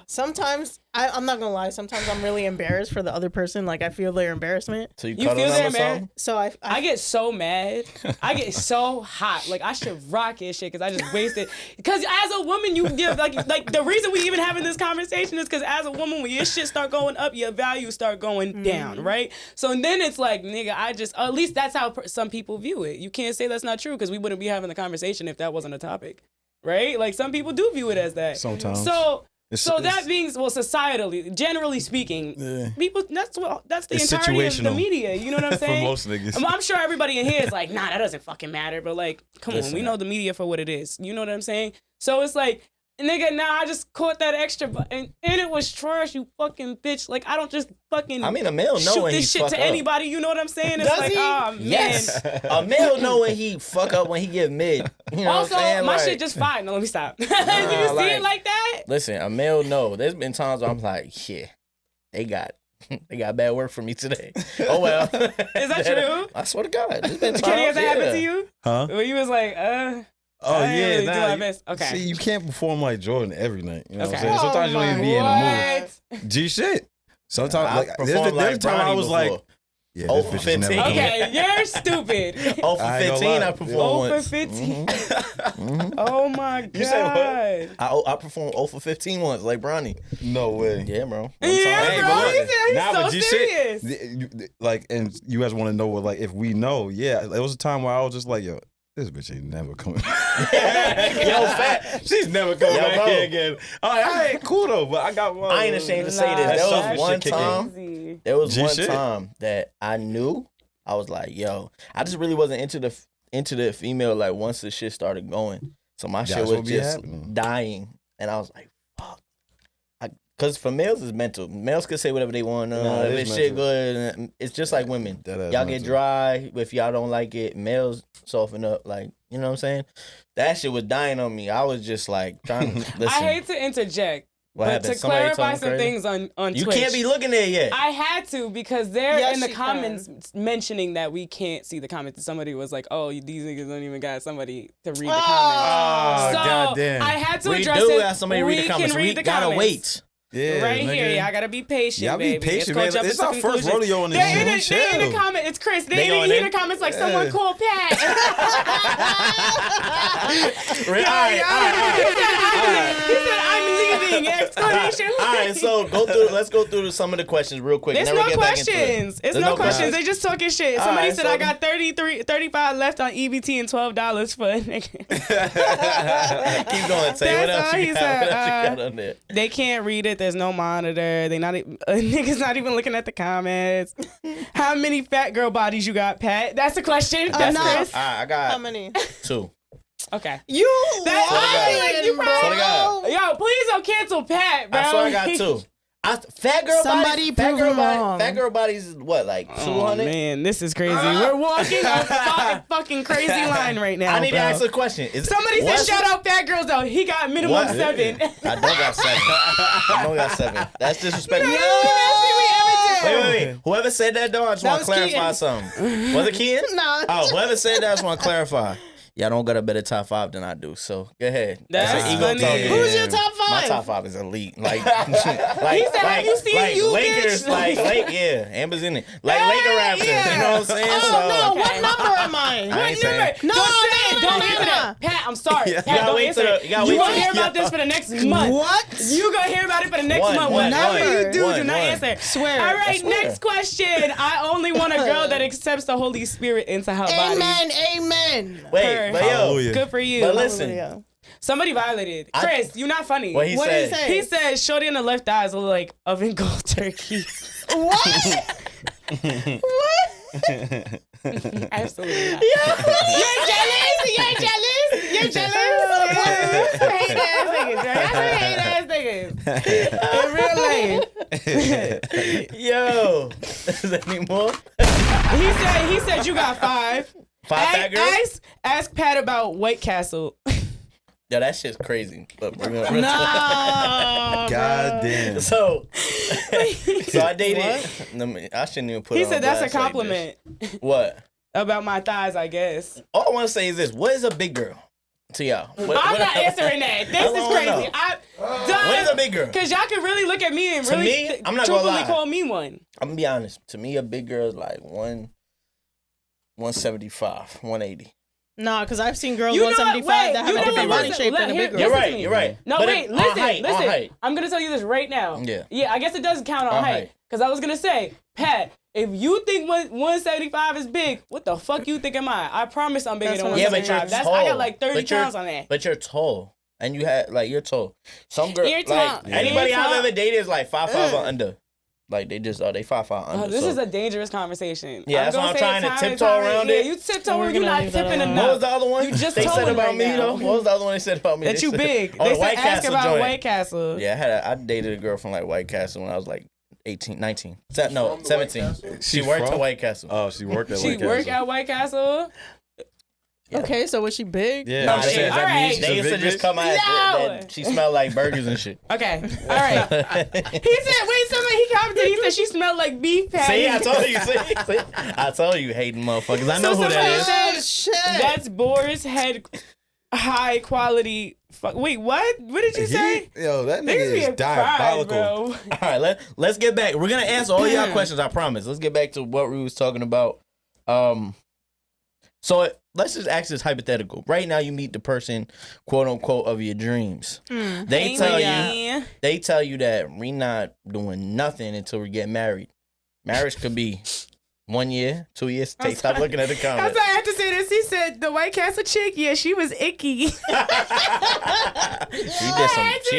Speaker 4: Sometimes I'm not gonna lie. Sometimes I'm really embarrassed for the other person. Like I feel their embarrassment.
Speaker 1: So you
Speaker 2: You
Speaker 1: cuddle
Speaker 2: feel
Speaker 1: them
Speaker 2: their
Speaker 1: or something?
Speaker 4: So
Speaker 2: I get so mad. I get so hot. Like I should rock his shit because I just wasted. Because as a woman, you give like the reason we even having this conversation is because as a woman, when your shit start going up, your values start going down, right? So then it's like, nigga, at least that's how some people view it. You can't say that's not true because we wouldn't be having the conversation if that wasn't a topic, right? Like some people do view it as that.
Speaker 3: Sometimes.
Speaker 2: That being societally, generally speaking, people that's the
Speaker 3: It's
Speaker 2: entirety of the
Speaker 3: situational.
Speaker 2: media. You know what I'm
Speaker 3: For
Speaker 2: saying?
Speaker 3: most niggas.
Speaker 2: I'm sure everybody in here is like, nah, that doesn't fucking matter. But like, come on, we know the media for what it is. You know what I'm saying? So it's like, nigga, nah, I just caught that extra and it was trash, you fucking bitch. Like I don't just fucking
Speaker 1: I mean, a male know
Speaker 2: shoot
Speaker 1: when he
Speaker 2: this shit
Speaker 1: fuck
Speaker 2: to
Speaker 1: up.
Speaker 2: anybody. You know what I'm saying? It's
Speaker 4: Does
Speaker 2: like,
Speaker 4: he?
Speaker 2: oh man.
Speaker 1: Yes, a male know when he fuck up when he get mid. You know
Speaker 2: Also,
Speaker 1: what I'm saying?
Speaker 2: my
Speaker 1: Like,
Speaker 2: shit just fine. No, let me stop. Do you see it
Speaker 1: like-
Speaker 2: like that?
Speaker 1: Listen, a male know. There's been times where I'm like, yeah, they got bad work for me today. Oh well.
Speaker 2: Is that true?
Speaker 1: I swear to God, there's been times.
Speaker 2: Kenny, has that happened
Speaker 1: yeah.
Speaker 2: to you?
Speaker 3: Huh?
Speaker 2: Where you was like,
Speaker 3: Oh
Speaker 2: I didn't
Speaker 3: yeah,
Speaker 2: really do
Speaker 3: nah,
Speaker 2: my best. Okay.
Speaker 3: See, you can't perform like Jordan every night. You know what I'm
Speaker 2: Okay.
Speaker 3: saying? Sometimes you don't even be in the mood.
Speaker 2: What?
Speaker 3: G shit. Sometimes
Speaker 1: I
Speaker 3: like there's
Speaker 1: performed
Speaker 3: a
Speaker 1: like
Speaker 3: time I
Speaker 1: Bronny
Speaker 3: was
Speaker 1: before.
Speaker 3: like, yeah,
Speaker 1: Oh,
Speaker 3: this bitch is never
Speaker 1: 15.
Speaker 3: coming.
Speaker 2: Okay, you're stupid.
Speaker 1: 0 for
Speaker 3: I ain't gonna
Speaker 1: 15,
Speaker 3: lie.
Speaker 1: I performed
Speaker 2: 0 for
Speaker 1: once.
Speaker 2: 15.
Speaker 1: Mhm.
Speaker 2: Oh my God.
Speaker 3: You said what?
Speaker 1: I performed 0 for 15 once, like Bronny.
Speaker 3: No way.
Speaker 1: Yeah, bro. One
Speaker 2: Yeah,
Speaker 1: time.
Speaker 2: bro.
Speaker 3: but
Speaker 2: He
Speaker 3: look,
Speaker 2: said he's
Speaker 3: nah,
Speaker 2: so
Speaker 3: but G
Speaker 2: serious.
Speaker 3: shit, like, and you guys want to know what, like, if we know, yeah, it was a time where I was just like, yo, this bitch ain't never coming.
Speaker 1: Yo, fat.
Speaker 3: She's never coming
Speaker 1: Yo,
Speaker 3: back
Speaker 1: bro.
Speaker 3: here again. All right, cool though, but I got one.
Speaker 1: I ain't ashamed to say
Speaker 2: Nah,
Speaker 1: this. There
Speaker 3: that
Speaker 1: was
Speaker 3: shit
Speaker 1: one
Speaker 3: kicking.
Speaker 1: time.
Speaker 2: Crazy.
Speaker 1: There was
Speaker 3: G
Speaker 1: one
Speaker 3: shit.
Speaker 1: time that I knew. I was like, yo, I just really wasn't into the female like once the shit started going. So my shit
Speaker 3: That's
Speaker 1: was
Speaker 3: what be
Speaker 1: just
Speaker 3: happening.
Speaker 1: dying. And I was like, fuck. Because for males, it's mental. Males can say whatever they want.
Speaker 3: Nah, it
Speaker 1: if
Speaker 3: is
Speaker 1: it's shit
Speaker 3: mental.
Speaker 1: good, and it's just like women.
Speaker 3: That ass
Speaker 1: Y'all get
Speaker 3: mental.
Speaker 1: dry. If y'all don't like it, males soften up. Like, you know what I'm saying? That shit was dying on me. I was just like trying to listen.
Speaker 2: I hate to interject,
Speaker 1: what
Speaker 2: but
Speaker 1: happened?
Speaker 2: to
Speaker 1: Somebody
Speaker 2: clarify
Speaker 1: talking
Speaker 2: some
Speaker 1: crazy?
Speaker 2: things on
Speaker 1: You
Speaker 2: Twitch.
Speaker 1: can't be looking there yet.
Speaker 2: I had to because they're
Speaker 4: Yes,
Speaker 2: in the
Speaker 4: you
Speaker 2: comments mentioning that we can't see the comments. Somebody was like, "Oh, these niggas don't even got somebody to read the comments."
Speaker 3: Oh,
Speaker 2: so
Speaker 3: goddamn.
Speaker 2: I had to
Speaker 1: we
Speaker 2: address
Speaker 1: do
Speaker 2: it.
Speaker 1: have somebody
Speaker 2: we
Speaker 1: read the comments.
Speaker 2: Can read
Speaker 1: We
Speaker 2: the
Speaker 1: gotta
Speaker 2: comments.
Speaker 1: wait.
Speaker 3: Yeah,
Speaker 2: right
Speaker 3: nigga.
Speaker 2: here, y'all gotta be patient,
Speaker 3: Y'all be
Speaker 2: baby.
Speaker 3: patient,
Speaker 2: Let's
Speaker 3: man.
Speaker 2: go jump
Speaker 3: It's
Speaker 2: to
Speaker 3: our
Speaker 2: some
Speaker 3: first
Speaker 2: conclusions.
Speaker 3: rodeo in this
Speaker 2: They're
Speaker 3: shit.
Speaker 2: in the
Speaker 3: Chill.
Speaker 2: comment. It's Chris.
Speaker 1: They
Speaker 2: He
Speaker 1: going
Speaker 2: in
Speaker 1: in?
Speaker 2: the comments like someone called Pat.
Speaker 1: All right.
Speaker 2: He said, "I'm leaving!" Exclamation.
Speaker 1: All right, so let's go through some of the questions real quick.
Speaker 2: There's
Speaker 1: and then
Speaker 2: no
Speaker 1: we'll get back into it.
Speaker 2: questions. It's
Speaker 1: There's
Speaker 2: no questions. They just talking shit.
Speaker 1: All
Speaker 2: Somebody
Speaker 1: right,
Speaker 2: said
Speaker 1: so-
Speaker 2: I got 35 left on EBT and $12 for a nigga.
Speaker 1: Keep going, Tay. What
Speaker 2: That's
Speaker 1: else
Speaker 2: all
Speaker 1: you
Speaker 2: he
Speaker 1: got?
Speaker 2: said,
Speaker 1: What else you got on there?
Speaker 2: They can't read it. There's no monitor. They not niggas not even looking at the comments. How many fat girl bodies you got, Pat? That's the question. That's
Speaker 4: no.
Speaker 2: Chris.
Speaker 1: All right, I
Speaker 4: How
Speaker 1: got
Speaker 4: many?
Speaker 1: 2.
Speaker 2: Okay.
Speaker 4: You
Speaker 2: That's
Speaker 4: lying,
Speaker 2: you
Speaker 4: bro.
Speaker 1: Swear to God.
Speaker 2: Yo, please don't cancel Pat, bro.
Speaker 1: I swear I got 2. Fat girl
Speaker 4: Somebody
Speaker 1: bodies.
Speaker 4: prove him wrong.
Speaker 1: Fat girl bodies is what, like 200?
Speaker 2: Oh man, this is crazy. We're walking a fucking crazy line right now.
Speaker 1: I need
Speaker 2: bro.
Speaker 1: to ask a question.
Speaker 2: Somebody said shout out fat girls though. He got minimum
Speaker 1: What?
Speaker 2: 7.
Speaker 1: I don't got 7. I don't got 7. That's disrespectful. Wait. Whoever said that though, I just
Speaker 4: That
Speaker 1: want to
Speaker 4: was
Speaker 1: clarify
Speaker 4: Keaton.
Speaker 1: something. Was it Keaton?
Speaker 4: Nah.
Speaker 1: Oh, whoever said that, I just want to clarify. Y'all don't got a better top 5 than I do. So go ahead.
Speaker 2: That's
Speaker 1: an ego
Speaker 2: funny.
Speaker 1: talking.
Speaker 4: Who's your top
Speaker 1: My
Speaker 4: 5?
Speaker 1: top 5 is elite. Like,
Speaker 2: have you seen you,
Speaker 1: Lakers,
Speaker 2: bitch?
Speaker 1: yeah, Amber's in it. Like Laker Raptors,
Speaker 2: yeah.
Speaker 1: you know what I'm saying?
Speaker 4: Oh
Speaker 1: so,
Speaker 4: no!
Speaker 2: Okay.
Speaker 4: What number am I?
Speaker 1: I ain't saying.
Speaker 4: No,
Speaker 2: Don't say it.
Speaker 4: no,
Speaker 2: Don't
Speaker 4: no,
Speaker 2: answer
Speaker 4: no.
Speaker 2: that. Pat, I'm sorry.
Speaker 3: Yeah.
Speaker 2: Pat,
Speaker 1: You gotta
Speaker 2: don't
Speaker 1: wait
Speaker 2: answer
Speaker 1: till
Speaker 2: it.
Speaker 1: the- you gotta
Speaker 2: You
Speaker 1: wait
Speaker 2: gonna
Speaker 1: till-
Speaker 2: hear about this for the next month.
Speaker 4: What?
Speaker 2: You gonna hear about it for the next
Speaker 1: One,
Speaker 2: month.
Speaker 1: one,
Speaker 2: Whatever
Speaker 1: one,
Speaker 2: you do,
Speaker 1: one,
Speaker 2: do not
Speaker 1: one.
Speaker 2: answer.
Speaker 4: Swear.
Speaker 2: All right,
Speaker 1: swear.
Speaker 2: next question. I only want a girl that accepts the Holy Spirit into her body.
Speaker 4: Amen. Amen.
Speaker 1: Wait,
Speaker 2: Her.
Speaker 1: but yo,
Speaker 3: Hallelujah.
Speaker 2: Good for you.
Speaker 1: but listen.
Speaker 4: Hallelujah.
Speaker 2: Somebody violated. Chris, you're not funny.
Speaker 1: What he
Speaker 4: What did
Speaker 1: said.
Speaker 4: he
Speaker 2: He said, "Shorty on the left eye is like oven gold turkey."
Speaker 4: What?
Speaker 2: Absolutely not.
Speaker 4: You're jealous? You're jealous? You're jealous?
Speaker 2: Hate ass niggas, right? That's hate ass niggas. In real life.
Speaker 1: Yo, is there any more?
Speaker 2: He said you got 5.
Speaker 1: 5 fat girls?
Speaker 2: Ask Pat about White Castle.
Speaker 1: Yeah, that shit's crazy. But
Speaker 4: No.
Speaker 3: God damn.
Speaker 1: So I dated. I shouldn't even put.
Speaker 2: He
Speaker 1: on
Speaker 2: said that's a
Speaker 1: blast like
Speaker 2: compliment
Speaker 1: this. What?
Speaker 2: about my thighs, I guess.
Speaker 1: All I want to say is this: what is a big girl to y'all?
Speaker 2: I'm not answering that. This is crazy.
Speaker 1: What is a big girl?
Speaker 2: Because y'all can really look at me and
Speaker 1: To
Speaker 2: really
Speaker 1: me, I'm not gonna
Speaker 2: truthfully
Speaker 1: lie.
Speaker 2: call me one.
Speaker 1: I'm gonna be honest. To me, a big girl is like 175, 180.
Speaker 4: Nah, because I've seen girls
Speaker 2: You know what?
Speaker 4: 175 that
Speaker 2: Wait,
Speaker 4: have
Speaker 2: you
Speaker 4: a
Speaker 2: know
Speaker 4: different
Speaker 2: what?
Speaker 4: body shape than a big girl.
Speaker 1: You're
Speaker 2: Listen
Speaker 1: right.
Speaker 2: to me.
Speaker 1: You're right.
Speaker 2: No,
Speaker 1: But
Speaker 2: wait,
Speaker 1: on
Speaker 2: listen.
Speaker 1: height.
Speaker 2: I'm gonna tell you this right now.
Speaker 1: Yeah.
Speaker 2: Yeah, I guess it does count on
Speaker 1: On
Speaker 2: height.
Speaker 1: height.
Speaker 2: Because I was gonna say, Pat, if you think 175 is big, what the fuck you think am I? I promise I'm bigger
Speaker 4: That's
Speaker 2: than
Speaker 4: what I'm
Speaker 1: Yeah,
Speaker 2: 175.
Speaker 1: but you're
Speaker 2: That's
Speaker 1: tall.
Speaker 2: I got like 30
Speaker 1: But you're-
Speaker 2: pounds on that.
Speaker 1: But you're tall, and you had you're tall. Some girls,
Speaker 2: You're
Speaker 1: like
Speaker 2: tall.
Speaker 1: anybody
Speaker 2: You're
Speaker 1: I've
Speaker 2: tall.
Speaker 1: ever dated is like 5'5" or under. Like they just they 5'5" under.
Speaker 2: This
Speaker 1: so.
Speaker 2: is a dangerous conversation.
Speaker 1: Yeah, that's
Speaker 2: gonna
Speaker 1: why I'm
Speaker 2: say
Speaker 1: trying to
Speaker 2: time and
Speaker 1: tiptoe
Speaker 2: time
Speaker 1: around
Speaker 2: again.
Speaker 1: it.
Speaker 2: You tiptoe,
Speaker 4: We're
Speaker 2: you're
Speaker 4: gonna
Speaker 2: not
Speaker 4: leave that
Speaker 2: tipping
Speaker 4: alone.
Speaker 2: enough.
Speaker 1: What was the other one?
Speaker 2: You just
Speaker 1: they
Speaker 2: told
Speaker 1: said
Speaker 2: him
Speaker 1: about
Speaker 2: right
Speaker 1: me
Speaker 2: now.
Speaker 1: though. What was the other one they said about me?
Speaker 2: That
Speaker 1: They
Speaker 2: you
Speaker 1: said-
Speaker 2: big.
Speaker 1: Oh,
Speaker 2: They
Speaker 1: the
Speaker 2: said
Speaker 1: White
Speaker 2: ask
Speaker 1: Castle
Speaker 2: about
Speaker 1: joint.
Speaker 2: White Castle.
Speaker 1: Yeah, I dated a girl from like White Castle when I was like 18, 19. No,
Speaker 5: From the
Speaker 1: 17.
Speaker 5: White Castle?
Speaker 1: She worked
Speaker 3: from?
Speaker 1: at White Castle.
Speaker 3: Oh, she worked at
Speaker 2: She
Speaker 3: White
Speaker 2: work
Speaker 3: Castle.
Speaker 2: at White Castle.
Speaker 1: Yeah.
Speaker 4: Okay, so was she big?
Speaker 3: Yeah,
Speaker 1: Nah,
Speaker 3: I'm
Speaker 1: they-
Speaker 3: saying,
Speaker 2: all
Speaker 3: that means
Speaker 2: right.
Speaker 3: she's
Speaker 1: They
Speaker 3: a
Speaker 1: used to
Speaker 3: big
Speaker 1: just
Speaker 3: bitch?
Speaker 1: come out
Speaker 2: No!
Speaker 1: that she smelled like burgers and shit.
Speaker 2: Okay, all right. He said, wait, somebody he commented. He said she smelled like beef patty.
Speaker 1: See, I told you. See, I told you, hating motherfuckers. I know who that
Speaker 2: somebody
Speaker 1: is.
Speaker 2: said-
Speaker 4: Oh, shit.
Speaker 2: That's Boris head high quality. Wait, what? What did you say?
Speaker 3: Yo, that
Speaker 2: Niggas
Speaker 3: nigga
Speaker 2: be
Speaker 3: is
Speaker 2: fried,
Speaker 3: diabolical.
Speaker 2: bro.
Speaker 1: All right, let's get back. We're gonna answer all y'all questions. I promise. Let's get back to what we was talking about. So let's just ask this hypothetical. Right now, you meet the person, quote unquote, of your dreams. They tell you that we not doing nothing until we get married. Marriage could be 1 year, 2 years. Stop looking at the
Speaker 2: I'm
Speaker 1: comments.
Speaker 2: sorry, I have to say this. He said the White Castle chick, yeah, she was icky.
Speaker 1: She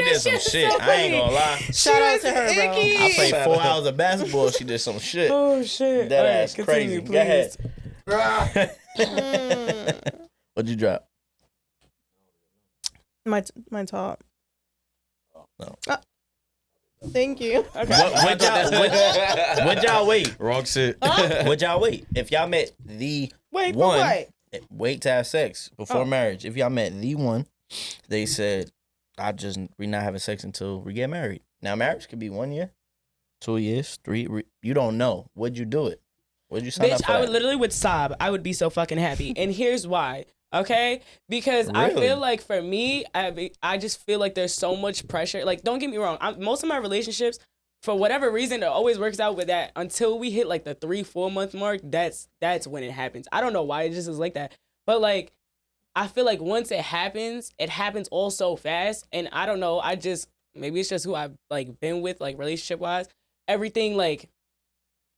Speaker 1: did some shit.
Speaker 2: so
Speaker 1: I ain't gonna lie.
Speaker 4: Shout out to her, bro.
Speaker 1: I played 4 hours of basketball. She did some shit.
Speaker 2: Oh shit.
Speaker 1: That
Speaker 2: All right,
Speaker 1: ass crazy.
Speaker 2: continue,
Speaker 1: Go ahead.
Speaker 2: please.
Speaker 1: What'd you drop?
Speaker 4: My top.
Speaker 1: No.
Speaker 4: Thank you.
Speaker 2: Okay.
Speaker 1: Would y'all wait?
Speaker 3: Wrong shit.
Speaker 1: Would y'all wait? If y'all met the
Speaker 2: Wait,
Speaker 1: one,
Speaker 2: what?
Speaker 1: wait to have sex before
Speaker 2: Oh.
Speaker 1: marriage. If y'all met the one, they said, we not having sex until we get married. Now marriage could be 1 year, 2 years, 3. You don't know. Would you do it? Would you sign up
Speaker 2: Bitch,
Speaker 1: for
Speaker 2: I
Speaker 1: that?
Speaker 2: would literally would sob. I would be so fucking happy. And here's why. Okay? Because I
Speaker 1: Really?
Speaker 2: feel like for me, I just feel like there's so much pressure. Like, don't get me wrong. Most of my relationships, for whatever reason, it always works out with that. Until we hit like the 3-4 month mark, that's when it happens. I don't know why it just is like that. But like, I feel like once it happens all so fast. And I don't know. Maybe it's just who I've like been with, like relationship wise. Everything like,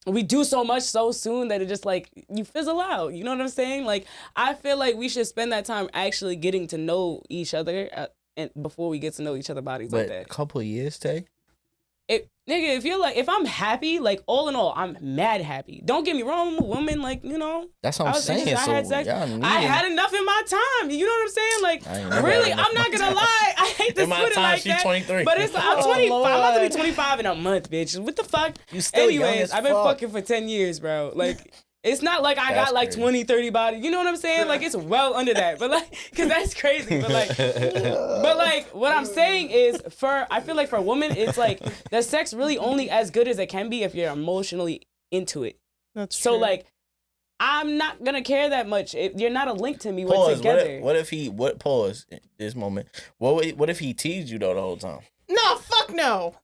Speaker 2: we do so much so soon that it just like you fizzle out. You know what I'm saying? Like I feel like we should spend that time actually getting to know each other and before we get to know each other bodies like
Speaker 1: But a
Speaker 2: that.
Speaker 1: couple of years, Tay.
Speaker 2: Nigga, if I'm happy, like all in all, I'm mad happy. Don't get me wrong, I'm a woman, like, you know.
Speaker 1: That's what I'm saying.
Speaker 2: I had
Speaker 1: So
Speaker 2: sex.
Speaker 1: y'all need
Speaker 2: I had enough in my time. You know what I'm saying? Like,
Speaker 1: I ain't never
Speaker 2: really,
Speaker 1: had enough
Speaker 2: I'm not
Speaker 1: in my
Speaker 2: gonna
Speaker 1: time.
Speaker 2: lie. I hate to
Speaker 1: In my
Speaker 2: put it
Speaker 1: time,
Speaker 2: like
Speaker 1: she's
Speaker 2: that.
Speaker 1: 23.
Speaker 2: But it's I'm
Speaker 4: Oh,
Speaker 2: 25. I'm about to be
Speaker 4: Lord.
Speaker 2: 25 in a month, bitch. What the fuck?
Speaker 1: You still young
Speaker 2: Anyways,
Speaker 1: as
Speaker 2: I've been
Speaker 1: fuck.
Speaker 2: fucking for 10 years, bro. Like, it's not like I
Speaker 1: That's
Speaker 2: got like
Speaker 1: crazy.
Speaker 2: 20, 30 bodies. You know what I'm saying? Like, it's well under that. But like, cause that's crazy. But like, what I'm saying is I feel like for a woman, it's like the sex really only as good as it can be if you're emotionally into it.
Speaker 4: That's
Speaker 2: So
Speaker 4: true.
Speaker 2: like, I'm not gonna care that much. You're not a link to me. We're
Speaker 1: Pause.
Speaker 2: together.
Speaker 1: Pause this moment. What if he teased you though the whole time?
Speaker 4: No, fuck no.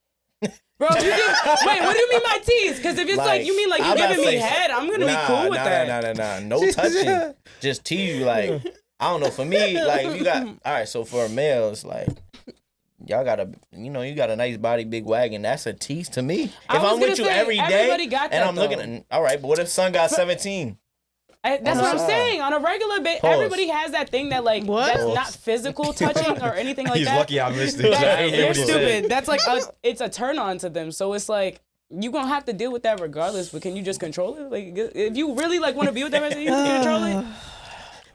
Speaker 2: Bro, wait, what do you mean by tease? Because if it's like you mean like you
Speaker 1: I'm about
Speaker 2: giving
Speaker 1: to
Speaker 2: me
Speaker 1: say-
Speaker 2: head, I'm gonna be cool with that.
Speaker 1: Nah. No touching. Just tease you. Like, I don't know. For me, like, if you got, all right, so for a male, it's like, y'all got you got a nice body, big wagon. That's a tease to me. If
Speaker 2: I was
Speaker 1: I'm with
Speaker 2: gonna
Speaker 1: you
Speaker 2: say,
Speaker 1: every day
Speaker 2: everybody got
Speaker 1: and
Speaker 2: that,
Speaker 1: I'm looking
Speaker 2: though.
Speaker 1: at, all right, but what if son got 17?
Speaker 2: That's what I'm saying. On a regular basis,
Speaker 1: Pause.
Speaker 2: everybody has that thing that like
Speaker 4: What?
Speaker 2: that's
Speaker 1: Pause.
Speaker 2: not physical touching or anything like
Speaker 3: He's
Speaker 2: that.
Speaker 3: lucky I missed it.
Speaker 1: Yeah,
Speaker 3: I ain't hear
Speaker 2: You're
Speaker 3: what he said.
Speaker 2: stupid. That's like it's a turn on to them. So it's like you gonna have to deal with that regardless. But can you just control it? Like if you really like want to be with that person, you can control it.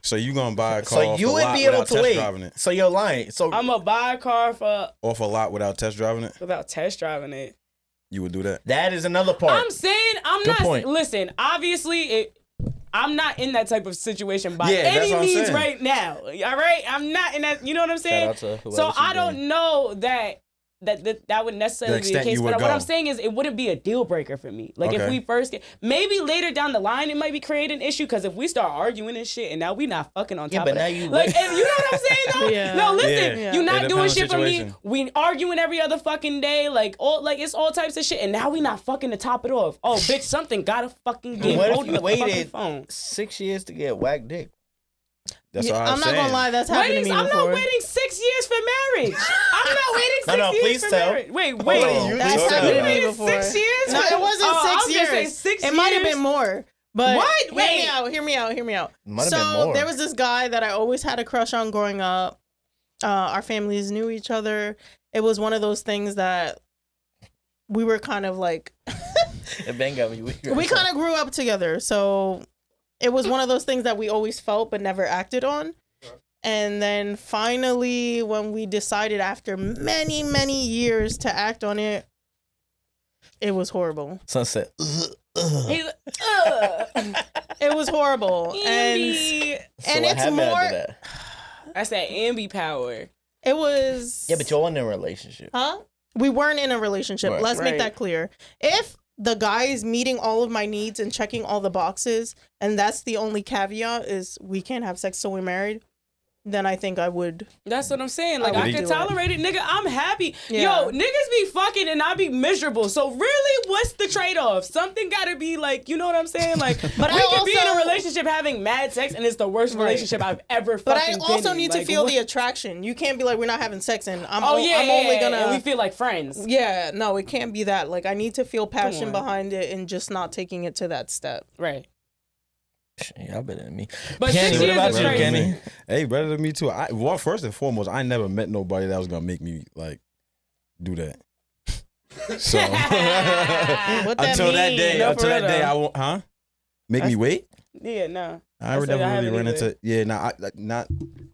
Speaker 3: So you gonna buy a car
Speaker 1: So
Speaker 3: off
Speaker 1: you
Speaker 3: a
Speaker 1: would
Speaker 3: lot
Speaker 1: be able
Speaker 3: without
Speaker 1: to
Speaker 3: test
Speaker 1: wait.
Speaker 3: driving it?
Speaker 1: So you're lying. So
Speaker 2: I'm gonna buy a car
Speaker 3: Off a lot without test driving it?
Speaker 2: without test driving it.
Speaker 3: You would do that.
Speaker 1: That is another part.
Speaker 2: I'm saying I'm
Speaker 1: Good
Speaker 2: not.
Speaker 1: point.
Speaker 2: Listen, obviously, I'm not in that type of situation by
Speaker 3: Yeah, that's
Speaker 2: any
Speaker 3: what I'm
Speaker 2: means
Speaker 3: saying.
Speaker 2: right now. All right, I'm not in that. You know what I'm saying?
Speaker 1: out to whoever
Speaker 2: So
Speaker 1: she
Speaker 2: I
Speaker 1: dating.
Speaker 2: don't know that would necessarily be the
Speaker 3: extent
Speaker 2: case.
Speaker 3: you
Speaker 2: But
Speaker 3: would
Speaker 2: what
Speaker 3: go.
Speaker 2: I'm saying is, it wouldn't be a deal breaker for me. Like if
Speaker 3: Okay.
Speaker 2: we first get, maybe later down the line, it might be creating an issue because if we start arguing and shit, and now we not fucking on top
Speaker 1: Yeah, but
Speaker 2: of
Speaker 1: now
Speaker 2: that.
Speaker 1: you
Speaker 2: Like, and you know what I'm saying though?
Speaker 4: Yeah.
Speaker 2: No, listen,
Speaker 4: Yeah.
Speaker 2: you
Speaker 3: It
Speaker 2: not
Speaker 3: depends
Speaker 2: doing
Speaker 3: on
Speaker 2: shit for me.
Speaker 3: situation.
Speaker 2: We arguing every other fucking day. Like it's all types of shit, and now we not fucking to top it off. Oh, bitch, something gotta fucking get.
Speaker 1: What if
Speaker 2: Hold
Speaker 1: you
Speaker 2: the fucking
Speaker 1: waited
Speaker 2: phone.
Speaker 1: 6 years to get whack dick?
Speaker 3: That's
Speaker 4: Yeah,
Speaker 3: what
Speaker 4: I'm
Speaker 3: I'm
Speaker 4: not
Speaker 3: saying.
Speaker 4: gonna lie, that's happened
Speaker 2: Ladies,
Speaker 4: to me
Speaker 2: I'm
Speaker 4: before.
Speaker 2: not waiting 6 years for marriage. I'm not waiting 6
Speaker 1: No,
Speaker 2: years
Speaker 1: please
Speaker 2: for
Speaker 1: tell.
Speaker 2: marriage. Wait.
Speaker 1: on,
Speaker 4: That's
Speaker 1: please
Speaker 4: happened
Speaker 1: tell.
Speaker 4: to me
Speaker 2: waited
Speaker 4: before.
Speaker 2: 6 years?
Speaker 4: No, it wasn't
Speaker 2: Oh, I
Speaker 4: 6
Speaker 2: was gonna say
Speaker 4: years.
Speaker 2: 6
Speaker 4: It might have
Speaker 2: years.
Speaker 4: been more. But
Speaker 2: What?
Speaker 4: Hear
Speaker 2: Wait.
Speaker 4: me out. Hear me out. Hear me out.
Speaker 1: Might have
Speaker 4: So
Speaker 1: been more.
Speaker 4: there was this guy that I always had a crush on growing up. Our families knew each other. It was one of those things that we were kind of like
Speaker 1: It bang got me.
Speaker 4: we kind of grew up together. So it was one of those things that we always felt but never acted on. And then finally, when we decided after many, many years to act on it, it was horrible.
Speaker 1: Sunset.
Speaker 2: He's like, ugh.
Speaker 4: It was horrible. And
Speaker 2: Ambi.
Speaker 4: And
Speaker 1: what
Speaker 4: it's
Speaker 1: happened after
Speaker 4: more-
Speaker 1: that?
Speaker 2: That's that ambi power.
Speaker 4: it was...
Speaker 1: Yeah, but y'all weren't in a relationship.
Speaker 4: Huh? We weren't in a relationship.
Speaker 1: Right.
Speaker 4: Let's
Speaker 2: Right.
Speaker 4: make that clear. If the guy is meeting all of my needs and checking all the boxes, and that's the only caveat is we can't have sex till we're married, then I think I would.
Speaker 2: That's what I'm saying. Like,
Speaker 4: I
Speaker 2: I
Speaker 4: would
Speaker 2: can
Speaker 4: do it.
Speaker 2: tolerate it. Nigga, I'm happy.
Speaker 4: Yeah.
Speaker 2: Yo, niggas be fucking and I be miserable. So really, what's the trade-off? Something gotta be like, you know what I'm saying? Like,
Speaker 4: But
Speaker 2: we
Speaker 4: I
Speaker 2: can be in a
Speaker 4: also-
Speaker 2: relationship having mad sex and it's the worst
Speaker 4: Right.
Speaker 2: relationship I've ever
Speaker 4: But I
Speaker 2: fucking
Speaker 4: also
Speaker 2: been in.
Speaker 4: need to
Speaker 2: Like,
Speaker 4: feel
Speaker 2: what-
Speaker 4: the attraction. You can't be like, we're not having sex and I'm
Speaker 2: Oh, yeah,
Speaker 4: I'm only
Speaker 2: yeah,
Speaker 4: gonna.
Speaker 2: and we feel like friends.
Speaker 4: Yeah, no, it can't be that. Like, I need to feel passion
Speaker 2: on.
Speaker 4: behind it and just not taking it to that step.
Speaker 2: Right.
Speaker 1: Y'all better than me.
Speaker 2: But
Speaker 1: Kenny,
Speaker 2: 6
Speaker 1: what
Speaker 2: years
Speaker 1: about
Speaker 2: is
Speaker 1: you,
Speaker 2: crazy.
Speaker 1: Kenny?
Speaker 3: Hey, better than me too. First and foremost, I never met nobody that was gonna make me like do that. So
Speaker 4: What that
Speaker 3: until that
Speaker 4: mean?
Speaker 3: day,
Speaker 2: No,
Speaker 3: until
Speaker 2: for
Speaker 3: that
Speaker 2: real,
Speaker 3: day,
Speaker 2: though.
Speaker 3: I won't. Huh? Make me wait.
Speaker 2: Yeah, no.
Speaker 3: I
Speaker 2: said
Speaker 3: never
Speaker 2: I
Speaker 3: really
Speaker 2: haven't
Speaker 3: ran
Speaker 2: either.
Speaker 3: into. Yeah,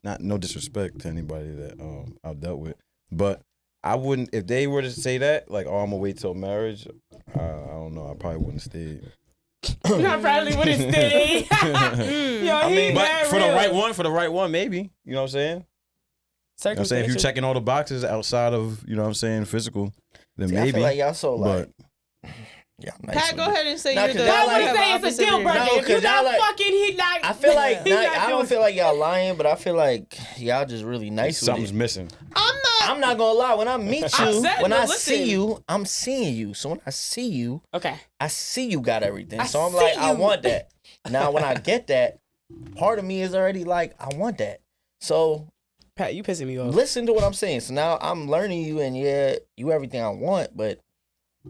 Speaker 3: not no disrespect to anybody that I've dealt with, but I wouldn't if they were to say that like, oh, I'm gonna wait till marriage. I don't know. I probably wouldn't stay.
Speaker 2: I probably wouldn't stay. Yo,
Speaker 3: I mean, but
Speaker 2: mad
Speaker 3: for
Speaker 2: real.
Speaker 3: the right one, maybe. You know what I'm saying? You know what I'm saying? If you're
Speaker 2: Circumstantial.
Speaker 3: checking all the boxes outside of, you know what I'm saying, physical, then
Speaker 1: See, I
Speaker 3: maybe.
Speaker 1: feel like y'all so like.
Speaker 3: But
Speaker 1: Yeah, nice
Speaker 4: Pat,
Speaker 1: with
Speaker 4: go
Speaker 1: it.
Speaker 4: ahead and say
Speaker 1: Nah,
Speaker 4: you're
Speaker 1: 'cause
Speaker 4: the.
Speaker 1: y'all
Speaker 2: I
Speaker 1: like-
Speaker 2: would say it's a deal breaker.
Speaker 1: No,
Speaker 2: If you're
Speaker 1: 'cause y'all
Speaker 2: not
Speaker 1: like-
Speaker 2: fucking, he not.
Speaker 1: I feel like
Speaker 2: he not
Speaker 1: I
Speaker 2: doing
Speaker 1: don't feel like y'all lying, but I feel like y'all just really nice with
Speaker 3: something's
Speaker 1: it.
Speaker 3: missing.
Speaker 1: I'm not gonna lie. When I meet you,
Speaker 2: I said,
Speaker 1: when
Speaker 2: but
Speaker 1: I
Speaker 2: listen.
Speaker 1: see you, I'm seeing you. So when I see you,
Speaker 2: Okay.
Speaker 1: I see you got everything.
Speaker 2: I
Speaker 1: So I'm
Speaker 2: see
Speaker 1: like, I
Speaker 2: you.
Speaker 1: want that. Now when I get that, part of me is already like, I want that. So
Speaker 2: Pat, you pissing me off.
Speaker 1: listen to what I'm saying. So now I'm learning you, and yeah, you everything I want, but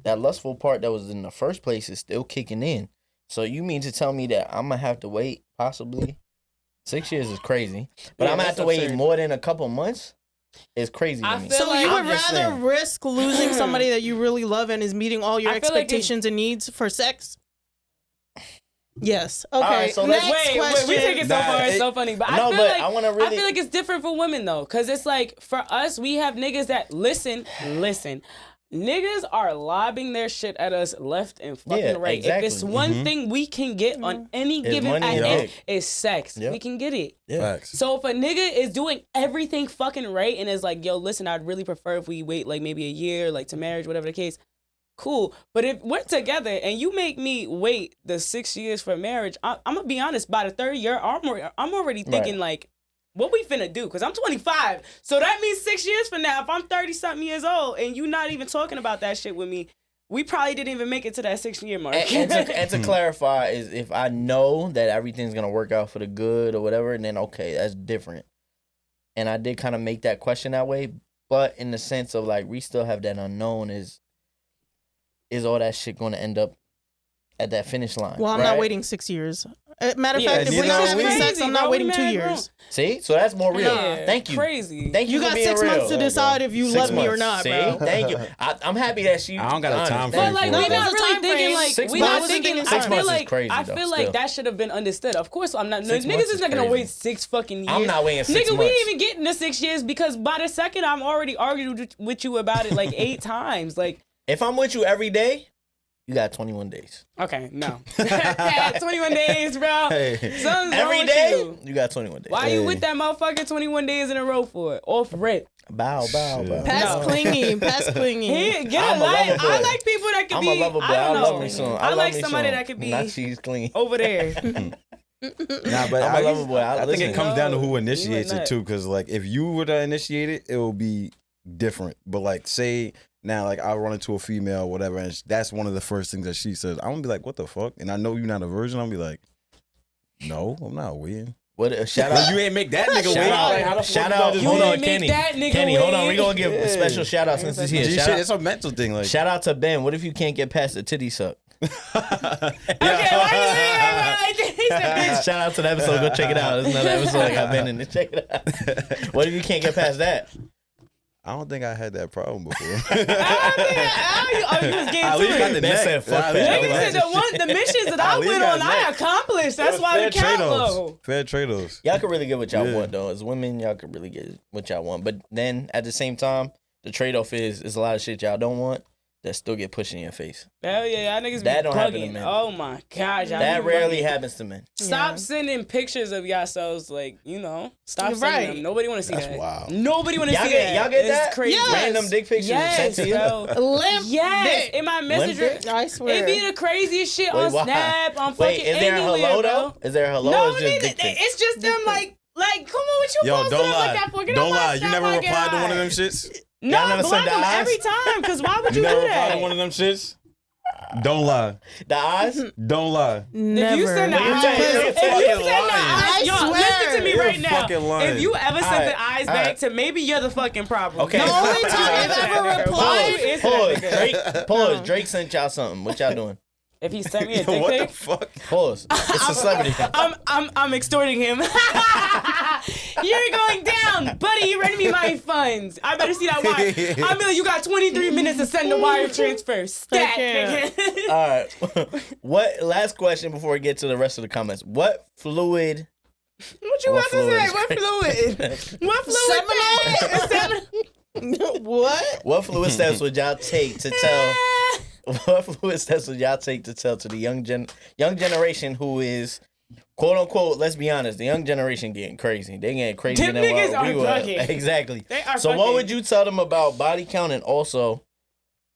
Speaker 1: that lustful part that was in the first place is still kicking in. So you mean to tell me that I'm gonna have to wait possibly 6 years is crazy, but
Speaker 2: Yeah,
Speaker 1: I'm gonna have
Speaker 2: that's
Speaker 1: to wait
Speaker 2: absurd.
Speaker 1: more than a couple months? It's crazy to
Speaker 2: I
Speaker 1: me.
Speaker 2: feel
Speaker 4: So
Speaker 2: like-
Speaker 4: you
Speaker 1: I'm
Speaker 4: would
Speaker 1: just
Speaker 4: rather
Speaker 1: saying.
Speaker 4: risk losing somebody that you really love and is meeting all your
Speaker 2: I feel like
Speaker 4: expectations and needs for sex? Yes. Okay.
Speaker 1: right, so let's-
Speaker 4: Next
Speaker 2: Wait,
Speaker 4: question.
Speaker 2: we take it so
Speaker 3: Nah,
Speaker 2: far. It's
Speaker 3: it-
Speaker 2: so funny, but I
Speaker 1: No,
Speaker 2: feel
Speaker 1: but
Speaker 2: like
Speaker 1: I wanna really-
Speaker 2: I feel like it's different for women though, because it's like for us, we have niggas that listen. Niggas are lobbing their shit at us left and fucking
Speaker 1: Yeah,
Speaker 2: right.
Speaker 1: exactly.
Speaker 2: If it's one thing we can get on any
Speaker 1: It's
Speaker 2: given
Speaker 1: money
Speaker 2: at
Speaker 1: and
Speaker 2: end,
Speaker 1: dick.
Speaker 2: it's sex.
Speaker 1: Yep.
Speaker 2: We can get it.
Speaker 1: Yeah.
Speaker 3: Facts.
Speaker 2: So if a nigga is doing everything fucking right and is like, yo, listen, I'd really prefer if we wait like maybe a year, like to marriage, whatever the case, cool. But if we're together and you make me wait the 6 years for marriage, I'm gonna be honest, by the third year, I'm already thinking
Speaker 1: Right.
Speaker 2: like, what we finna do? Because I'm 25. So that means 6 years from now, if I'm 30-something years old and you not even talking about that shit with me, we probably didn't even make it to that 6 year mark.
Speaker 1: And to clarify is if I know that everything's gonna work out for the good or whatever, then okay, that's different. And I did kind of make that question that way, but in the sense of like we still have that unknown is all that shit gonna end up at that finish line?
Speaker 4: Well, I'm
Speaker 1: right?
Speaker 4: not waiting 6 years. Matter of
Speaker 2: Yeah,
Speaker 4: fact, if
Speaker 3: neither
Speaker 4: we're not
Speaker 3: are
Speaker 4: having
Speaker 3: we.
Speaker 4: sex,
Speaker 2: Crazy,
Speaker 4: I'm not
Speaker 2: bro.
Speaker 4: waiting
Speaker 2: We
Speaker 4: 2
Speaker 2: mad
Speaker 4: years.
Speaker 1: See, so that's more real.
Speaker 2: Yeah,
Speaker 1: Thank you.
Speaker 2: Crazy.
Speaker 1: Thank you.
Speaker 4: You
Speaker 1: for
Speaker 4: got
Speaker 1: being
Speaker 4: 6
Speaker 1: real.
Speaker 4: months to decide if you
Speaker 3: 6
Speaker 4: love me or
Speaker 3: months.
Speaker 4: not,
Speaker 1: See,
Speaker 4: bro.
Speaker 1: thank you. I'm happy that she.
Speaker 3: I don't got a
Speaker 1: honest.
Speaker 3: time
Speaker 2: But
Speaker 3: frame
Speaker 2: like
Speaker 3: for
Speaker 2: we
Speaker 3: it.
Speaker 2: not
Speaker 4: There's a
Speaker 2: really
Speaker 4: time
Speaker 2: thinking
Speaker 4: frame.
Speaker 2: like
Speaker 1: 6
Speaker 2: we
Speaker 1: months.
Speaker 2: not thinking.
Speaker 1: Six
Speaker 2: I
Speaker 1: months
Speaker 2: feel
Speaker 1: is
Speaker 2: like
Speaker 1: crazy,
Speaker 2: I
Speaker 1: though,
Speaker 2: feel
Speaker 1: still.
Speaker 2: like that should have been understood. Of course, I'm not.
Speaker 1: 6
Speaker 2: Niggas
Speaker 1: months
Speaker 2: is
Speaker 1: is
Speaker 2: not gonna
Speaker 1: crazy.
Speaker 2: wait 6 fucking years.
Speaker 1: I'm not waiting 6
Speaker 2: Nigga, we
Speaker 1: months.
Speaker 2: ain't even getting to 6 years because by the second I'm already argued with you about it like 8 times. Like
Speaker 1: If I'm with you every day, you got 21 days.
Speaker 2: Okay, no. 21 days, bro.
Speaker 3: Hey.
Speaker 2: Something's wrong
Speaker 1: Every
Speaker 2: with
Speaker 1: day,
Speaker 2: you.
Speaker 1: you got 21 days.
Speaker 2: Why you with that motherfucker 21 days in a row for? Off rip.
Speaker 1: Bow.
Speaker 4: Pass
Speaker 2: No.
Speaker 4: clingy. Pass clingy.
Speaker 2: Get
Speaker 1: I'm
Speaker 2: a
Speaker 1: a
Speaker 2: life.
Speaker 1: lover boy.
Speaker 2: I like people that could
Speaker 1: I'm
Speaker 2: be.
Speaker 1: a lover boy.
Speaker 2: I don't
Speaker 1: I
Speaker 2: know.
Speaker 1: love me some.
Speaker 2: I
Speaker 1: love
Speaker 2: like
Speaker 1: me
Speaker 2: somebody
Speaker 1: some.
Speaker 2: that could be
Speaker 1: Not she's clean.
Speaker 2: over there.
Speaker 3: Nah, but
Speaker 1: I'm a lover boy.
Speaker 3: I think
Speaker 1: Listen.
Speaker 3: it comes down to
Speaker 2: No,
Speaker 3: who
Speaker 2: you
Speaker 3: initiates
Speaker 2: would
Speaker 3: it
Speaker 2: not.
Speaker 3: too. Because like, if you were to initiate it, it will be different. But like, say now, like I run into a female, or whatever, and that's one of the first things that she says. I'm gonna be like, "What the fuck?" And I know you're not a virgin. I'm gonna be like, "No, I'm not waiting."
Speaker 1: What? Shout
Speaker 3: Like,
Speaker 1: out.
Speaker 3: you ain't make that nigga
Speaker 1: Shout
Speaker 3: wait.
Speaker 1: out.
Speaker 3: Like, how the fuck
Speaker 1: Shout
Speaker 3: you
Speaker 1: out.
Speaker 3: just
Speaker 1: Hold
Speaker 2: You
Speaker 1: on,
Speaker 2: ain't make
Speaker 1: Kenny.
Speaker 2: that nigga
Speaker 1: Kenny, hold on.
Speaker 2: wait.
Speaker 1: We gonna give a
Speaker 3: Yeah.
Speaker 1: special shout out since he's here.
Speaker 3: G
Speaker 1: Shout
Speaker 3: shit,
Speaker 1: out,
Speaker 3: it's a mental thing. Like,
Speaker 1: shout out to Ben. What if you can't get past the titty suck?
Speaker 2: Okay, why you saying that like that? He said, bitch.
Speaker 1: Shout out to the episode. Go check it out. There's another episode I got Ben in it. Check it out. What if you can't get past that?
Speaker 3: I don't think I had that problem before.
Speaker 2: You was getting
Speaker 3: At
Speaker 2: to
Speaker 3: least got
Speaker 2: it.
Speaker 3: the
Speaker 1: Ben
Speaker 3: neck.
Speaker 1: said, "Fuck
Speaker 3: At
Speaker 1: that."
Speaker 3: least
Speaker 2: Nigga said the missions that I
Speaker 3: At least
Speaker 2: went
Speaker 3: got
Speaker 2: on, I
Speaker 3: neck.
Speaker 2: accomplished. That's why they count low.
Speaker 3: Fair trade-offs.
Speaker 1: Y'all could really get what y'all
Speaker 3: Yeah.
Speaker 1: want, though. As women, y'all could really get what y'all want. But then at the same time, the trade off is a lot of shit y'all don't want that still get pushed in your face.
Speaker 2: Hell yeah, y'all niggas
Speaker 1: That
Speaker 2: be
Speaker 1: don't happen to
Speaker 2: bugging.
Speaker 1: men.
Speaker 2: Oh my god, y'all
Speaker 1: That
Speaker 2: be
Speaker 1: rarely
Speaker 2: bugging.
Speaker 1: happens to men.
Speaker 2: Stop
Speaker 4: Yeah.
Speaker 2: sending pictures of yourselves, like, you know. Stop
Speaker 4: You're
Speaker 2: sending
Speaker 4: right.
Speaker 2: them. Nobody want to see
Speaker 3: That's
Speaker 2: that.
Speaker 3: wild.
Speaker 2: Nobody want to
Speaker 1: Y'all
Speaker 2: see
Speaker 1: get-
Speaker 2: that.
Speaker 1: y'all get
Speaker 2: It's
Speaker 1: that?
Speaker 2: crazy.
Speaker 4: Yes.
Speaker 1: Random dick pictures
Speaker 2: Yes,
Speaker 1: sent to you.
Speaker 2: bro.
Speaker 4: Limp
Speaker 2: Yes,
Speaker 4: dick.
Speaker 2: in my messenger.
Speaker 1: Limp
Speaker 4: I swear.
Speaker 2: It be the craziest shit
Speaker 1: Wait,
Speaker 2: on
Speaker 1: why?
Speaker 2: Snap, on fucking
Speaker 1: Wait, is there a
Speaker 2: anywhere,
Speaker 1: hello
Speaker 2: bro.
Speaker 1: though? Is there a hello?
Speaker 2: No,
Speaker 1: or is just
Speaker 2: nigga,
Speaker 1: dick pic?
Speaker 2: it's just them like, come on, what you
Speaker 3: Yo,
Speaker 2: posting
Speaker 3: don't
Speaker 2: up
Speaker 3: lie.
Speaker 2: like that for? Get
Speaker 3: Don't
Speaker 2: on my
Speaker 3: lie. You
Speaker 2: Snap,
Speaker 3: never
Speaker 2: I get
Speaker 3: replied to one of them
Speaker 2: eyes.
Speaker 3: shits?
Speaker 2: No,
Speaker 1: Y'all
Speaker 2: I
Speaker 1: never
Speaker 2: block
Speaker 1: sent the
Speaker 2: them
Speaker 1: eyes?
Speaker 2: every time, because why would
Speaker 3: You
Speaker 2: you
Speaker 3: never
Speaker 2: do
Speaker 3: replied
Speaker 2: that?
Speaker 3: to one of them shits? Don't lie.
Speaker 1: The eyes?
Speaker 3: Don't lie.
Speaker 4: Never.
Speaker 2: If you send the
Speaker 1: Well, you're
Speaker 2: eyes,
Speaker 1: saying-
Speaker 2: if
Speaker 1: you're
Speaker 2: you
Speaker 1: fucking
Speaker 2: send the
Speaker 3: lying.
Speaker 2: eyes, yo,
Speaker 4: I
Speaker 2: listen to me
Speaker 3: swear.
Speaker 2: right
Speaker 3: You're
Speaker 2: now.
Speaker 3: fucking lying.
Speaker 2: If you ever sent
Speaker 1: Alright,
Speaker 2: the eyes
Speaker 1: alright.
Speaker 2: back to maybe you're the fucking problem.
Speaker 1: Okay.
Speaker 4: The only time I've ever replied.
Speaker 1: Pause. Drake. Drake sent y'all something. What y'all doing?
Speaker 2: If he sent me a
Speaker 3: Yo,
Speaker 2: dick
Speaker 3: what the
Speaker 2: pic,
Speaker 3: fuck?
Speaker 1: Pause. It's a celebrity.
Speaker 2: I'm extorting him. You're going down, buddy. You ready me my funds? I better see that wire. I'm like, you got 23 minutes to send the wire transfer. Stat.
Speaker 4: can't.
Speaker 2: nigga.
Speaker 1: All right. What? Last question before we get to the rest of the comments. What fluid?
Speaker 2: What you
Speaker 1: What
Speaker 2: about to
Speaker 1: fluid
Speaker 2: say?
Speaker 1: is
Speaker 2: What fluid? What fluid?
Speaker 4: Seminole? What?
Speaker 1: What fluid steps would y'all take to tell? What fluid steps would y'all take to tell to the young generation who is, quote unquote, let's be honest, the young generation getting crazy. They getting crazier
Speaker 2: Them
Speaker 1: than
Speaker 2: niggas
Speaker 1: what we
Speaker 2: are
Speaker 1: were.
Speaker 2: bugging.
Speaker 1: Exactly.
Speaker 2: They are
Speaker 1: So what
Speaker 2: fucking-
Speaker 1: would you tell them about body count and also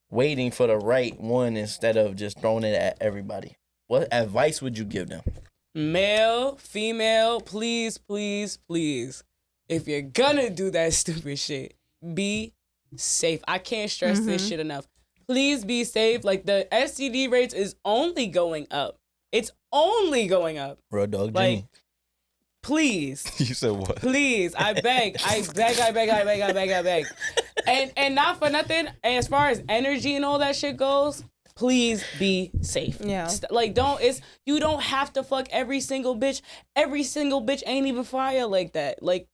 Speaker 1: waiting for the right one instead of just throwing it at everybody? What advice would you give them?
Speaker 2: Male, female, please, please, please. If you're gonna do that stupid shit, be safe. I can't stress this shit enough. Please be safe. Like, the STD rates is only going up. It's only going up.
Speaker 1: Real dog
Speaker 2: Like,
Speaker 1: Jimmy.
Speaker 2: please.
Speaker 3: You said what?
Speaker 2: Please, I beg. And not for nothing, as far as energy and all that shit goes, please be safe.
Speaker 4: Yeah.
Speaker 2: Like, you don't have to fuck every single bitch. Every single bitch ain't even fire like that. Like,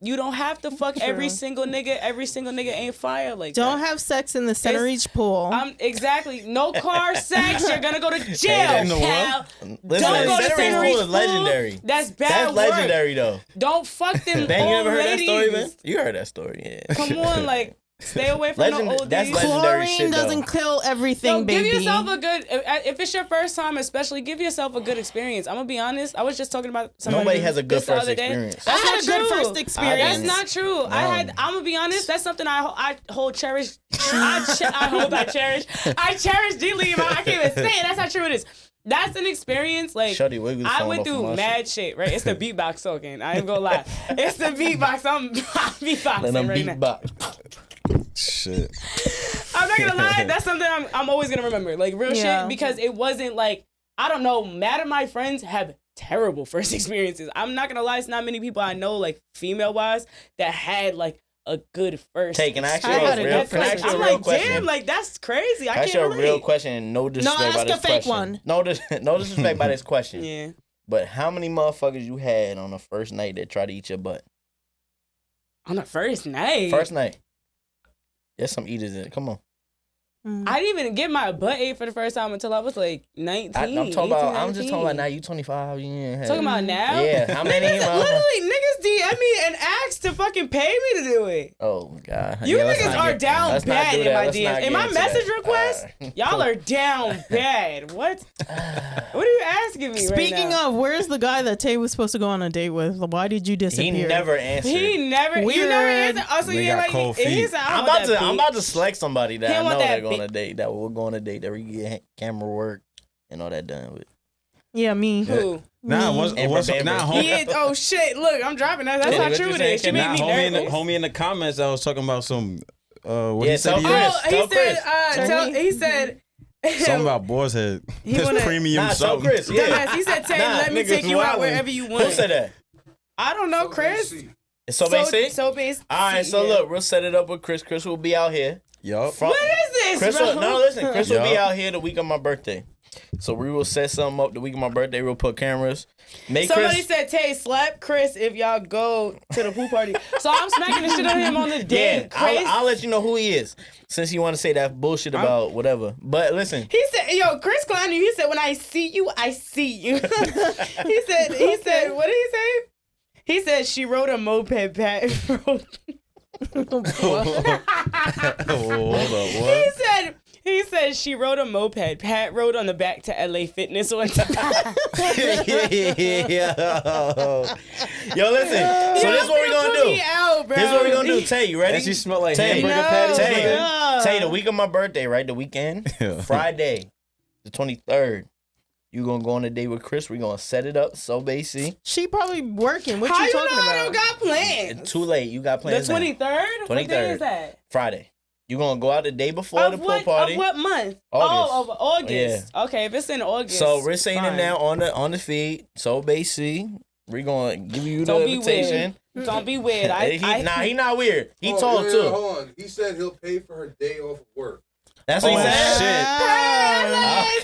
Speaker 2: you don't have to fuck every single nigga. Every single nigga ain't fire like
Speaker 4: Don't
Speaker 2: that.
Speaker 4: have sex in the center each pool.
Speaker 2: Exactly. No car sex. You're gonna go to
Speaker 1: Hey,
Speaker 2: jail,
Speaker 3: in the
Speaker 2: pal.
Speaker 1: Listen,
Speaker 2: Don't go to
Speaker 1: Center
Speaker 2: Center
Speaker 1: Pool
Speaker 2: Reach
Speaker 1: is
Speaker 2: Pool.
Speaker 1: legendary.
Speaker 2: That's bad
Speaker 1: That's
Speaker 2: work.
Speaker 1: legendary though.
Speaker 2: Don't fuck them
Speaker 1: Ben, you
Speaker 2: old
Speaker 1: ever heard
Speaker 2: ladies.
Speaker 1: that story, Ben? You heard that story, yeah.
Speaker 2: Come on, like, stay away from
Speaker 1: Legend-
Speaker 2: the old
Speaker 1: that's
Speaker 2: dudes.
Speaker 1: legendary
Speaker 4: Chlorine
Speaker 1: shit, though.
Speaker 4: doesn't kill everything,
Speaker 2: Yo,
Speaker 4: baby.
Speaker 2: give yourself a good. If it's your first time, especially, give yourself a good experience. I'm gonna be honest. I was just talking about somebody.
Speaker 1: Nobody has a good
Speaker 2: this the
Speaker 1: first
Speaker 2: other day.
Speaker 1: experience.
Speaker 2: That's
Speaker 4: I had
Speaker 2: not
Speaker 4: a good
Speaker 2: true.
Speaker 4: first experience.
Speaker 2: That's not true. I'm gonna be honest. That's something I hold cherish. I cherish deeply. I can't even say it. That's how true it is. That's an experience. Like,
Speaker 1: Shorty Wiggles
Speaker 2: I
Speaker 1: falling
Speaker 2: went
Speaker 1: off of
Speaker 2: through
Speaker 1: my
Speaker 2: mad shit. Right? It's the beatbox talking. I ain't gonna lie. It's the beatbox. I'm beatboxing
Speaker 1: And I'm
Speaker 2: right now.
Speaker 1: beatbox.
Speaker 3: Shit.
Speaker 2: I'm not gonna lie, that's something I'm always gonna remember. Like, real
Speaker 4: Yeah.
Speaker 2: shit, because it wasn't like, I don't know, mad at my friends have terrible first experiences. I'm not gonna lie, it's not many people I know, like, female wise, that had like a good first
Speaker 1: Hey, can I ask you
Speaker 4: I had
Speaker 1: a
Speaker 4: a
Speaker 1: real,
Speaker 4: good
Speaker 1: can I ask
Speaker 4: first
Speaker 1: you a
Speaker 2: I'm
Speaker 1: real
Speaker 2: like,
Speaker 1: question?
Speaker 2: damn, like, that's crazy. I
Speaker 1: Can I ask you
Speaker 2: can't
Speaker 1: a
Speaker 2: relate.
Speaker 1: real question and no disrespect
Speaker 4: ask
Speaker 1: by
Speaker 4: a
Speaker 1: this
Speaker 4: fake
Speaker 1: question.
Speaker 4: one.
Speaker 1: No disrespect by this question.
Speaker 2: Yeah.
Speaker 1: But how many motherfuckers you had on the first night that tried to eat your butt?
Speaker 2: On the first night.
Speaker 1: First night. There's some eaters in it. Come on.
Speaker 2: I didn't even get my butt ate for the first time until I was like 19.
Speaker 1: I'm just
Speaker 2: 18,
Speaker 1: talking about now.
Speaker 2: 19.
Speaker 1: You 25. You ain't had.
Speaker 2: Talking about now?
Speaker 1: Yeah. How many?
Speaker 2: Niggas, literally, niggas DM me and asked to fucking pay me to do it.
Speaker 1: Oh God.
Speaker 2: You
Speaker 1: Yeah, let's
Speaker 2: niggas
Speaker 1: not
Speaker 2: are
Speaker 1: get-
Speaker 2: down
Speaker 1: let's not
Speaker 2: bad
Speaker 1: do
Speaker 2: in
Speaker 1: that.
Speaker 2: my
Speaker 1: Let's not
Speaker 2: DMs.
Speaker 1: get
Speaker 2: In my
Speaker 1: into
Speaker 2: message
Speaker 1: that.
Speaker 2: request,
Speaker 1: Alright.
Speaker 2: y'all are down bad. What? What are you asking me
Speaker 4: Speaking
Speaker 2: right now?
Speaker 4: of, where's the guy that Tay was supposed to go on a date with? Why did you
Speaker 1: He
Speaker 4: disappear?
Speaker 1: never answered.
Speaker 2: He never. You
Speaker 4: Weird.
Speaker 2: never answered. Also,
Speaker 3: They
Speaker 2: you
Speaker 3: got
Speaker 2: ain't like.
Speaker 3: cold
Speaker 2: He
Speaker 3: feet.
Speaker 2: said,
Speaker 1: I'm about to select somebody that
Speaker 2: He
Speaker 1: I
Speaker 2: don't
Speaker 1: know
Speaker 2: want
Speaker 1: that
Speaker 2: that
Speaker 1: go on
Speaker 2: big-
Speaker 1: a date, that will go on a date, that we can get camera work and all that done with.
Speaker 4: Yeah, me.
Speaker 2: Who?
Speaker 3: Nah,
Speaker 4: Me.
Speaker 3: once
Speaker 1: Amber
Speaker 3: nah,
Speaker 1: Bamber.
Speaker 3: homie.
Speaker 2: He is, oh shit! Look, I'm dropping that. That's
Speaker 1: Yeah,
Speaker 2: how
Speaker 1: what
Speaker 2: true
Speaker 1: you
Speaker 2: it
Speaker 1: saying,
Speaker 2: is. She
Speaker 1: Kim?
Speaker 2: made
Speaker 3: Nah,
Speaker 2: me nervous.
Speaker 3: homie in the comments, I was talking about some. What
Speaker 1: Yeah,
Speaker 3: he said
Speaker 1: tell
Speaker 3: he
Speaker 1: Chris.
Speaker 3: is.
Speaker 2: Oh, he
Speaker 1: Tell
Speaker 2: said.
Speaker 1: Chris.
Speaker 2: He said.
Speaker 3: Something about boar's head.
Speaker 2: He
Speaker 3: That's
Speaker 2: wanna-
Speaker 3: premium
Speaker 1: Nah, tell
Speaker 3: something.
Speaker 1: Chris. Yeah.
Speaker 2: Dumbass, he said, "Tay,
Speaker 1: Nah,
Speaker 2: let me
Speaker 3: niggas
Speaker 2: take you out
Speaker 3: wildin'.
Speaker 2: wherever you want."
Speaker 1: Who said that?
Speaker 2: I don't know, Chris.
Speaker 1: It's so basic.
Speaker 2: So basic.
Speaker 1: All right, so look, we'll set it up with Chris. Chris will be out here.
Speaker 3: Yup.
Speaker 1: From-
Speaker 2: What is this,
Speaker 1: Chris
Speaker 2: bro?
Speaker 1: will, no, listen. Chris will be
Speaker 3: Yup.
Speaker 1: out here the week of my birthday. So we will set something up the week of my birthday. We'll put cameras. Make
Speaker 2: Somebody
Speaker 1: Chris.
Speaker 2: said, "Tay, slap Chris if y'all go to the pool party." So I'm smacking the shit out of him on the
Speaker 1: Yeah,
Speaker 2: day. Chris.
Speaker 1: I'll let you know who he is. Since you want to say that bullshit about whatever. But listen.
Speaker 2: He said, "Yo, Chris clowned you." He said, "When I see you, I see you." He said, what did he say? He said she rode a moped Pat.
Speaker 3: Hold up, what?
Speaker 2: He said she rode a moped. Pat rode on the back to LA Fitness one time.
Speaker 1: Yo, listen. So this is what we're gonna do. This is what we're gonna do. Tay, you ready?
Speaker 3: And she smelled like
Speaker 1: Tay,
Speaker 3: hamburger
Speaker 2: No.
Speaker 3: patties.
Speaker 1: Tay,
Speaker 2: Yeah.
Speaker 1: Tay, the week of my birthday, right? The weekend, Friday, the 23rd. You gonna go on a date with Chris? We gonna set it up. So basically,
Speaker 4: She probably working. What
Speaker 2: How
Speaker 4: you
Speaker 2: you
Speaker 4: talking
Speaker 2: know I
Speaker 4: about?
Speaker 2: don't got plans?
Speaker 1: it's too late. You got
Speaker 2: The
Speaker 1: plans. now.
Speaker 2: 23rd? What day
Speaker 1: 23rd.
Speaker 2: is that?
Speaker 1: Friday. You gonna go out the day before the
Speaker 2: Of
Speaker 1: pool party.
Speaker 2: Of what month?
Speaker 1: August.
Speaker 2: Oh, of August. Okay, if it's in August.
Speaker 1: So we're saying
Speaker 2: fine.
Speaker 1: it now on the feed. So basically, we're gonna give you the
Speaker 2: Don't be
Speaker 1: invitation.
Speaker 2: Don't be weird.
Speaker 1: He not weird. He told too.
Speaker 5: Hold on. He said he'll pay for her day off of work.
Speaker 1: That's what he
Speaker 3: Oh,
Speaker 1: said.
Speaker 3: shit.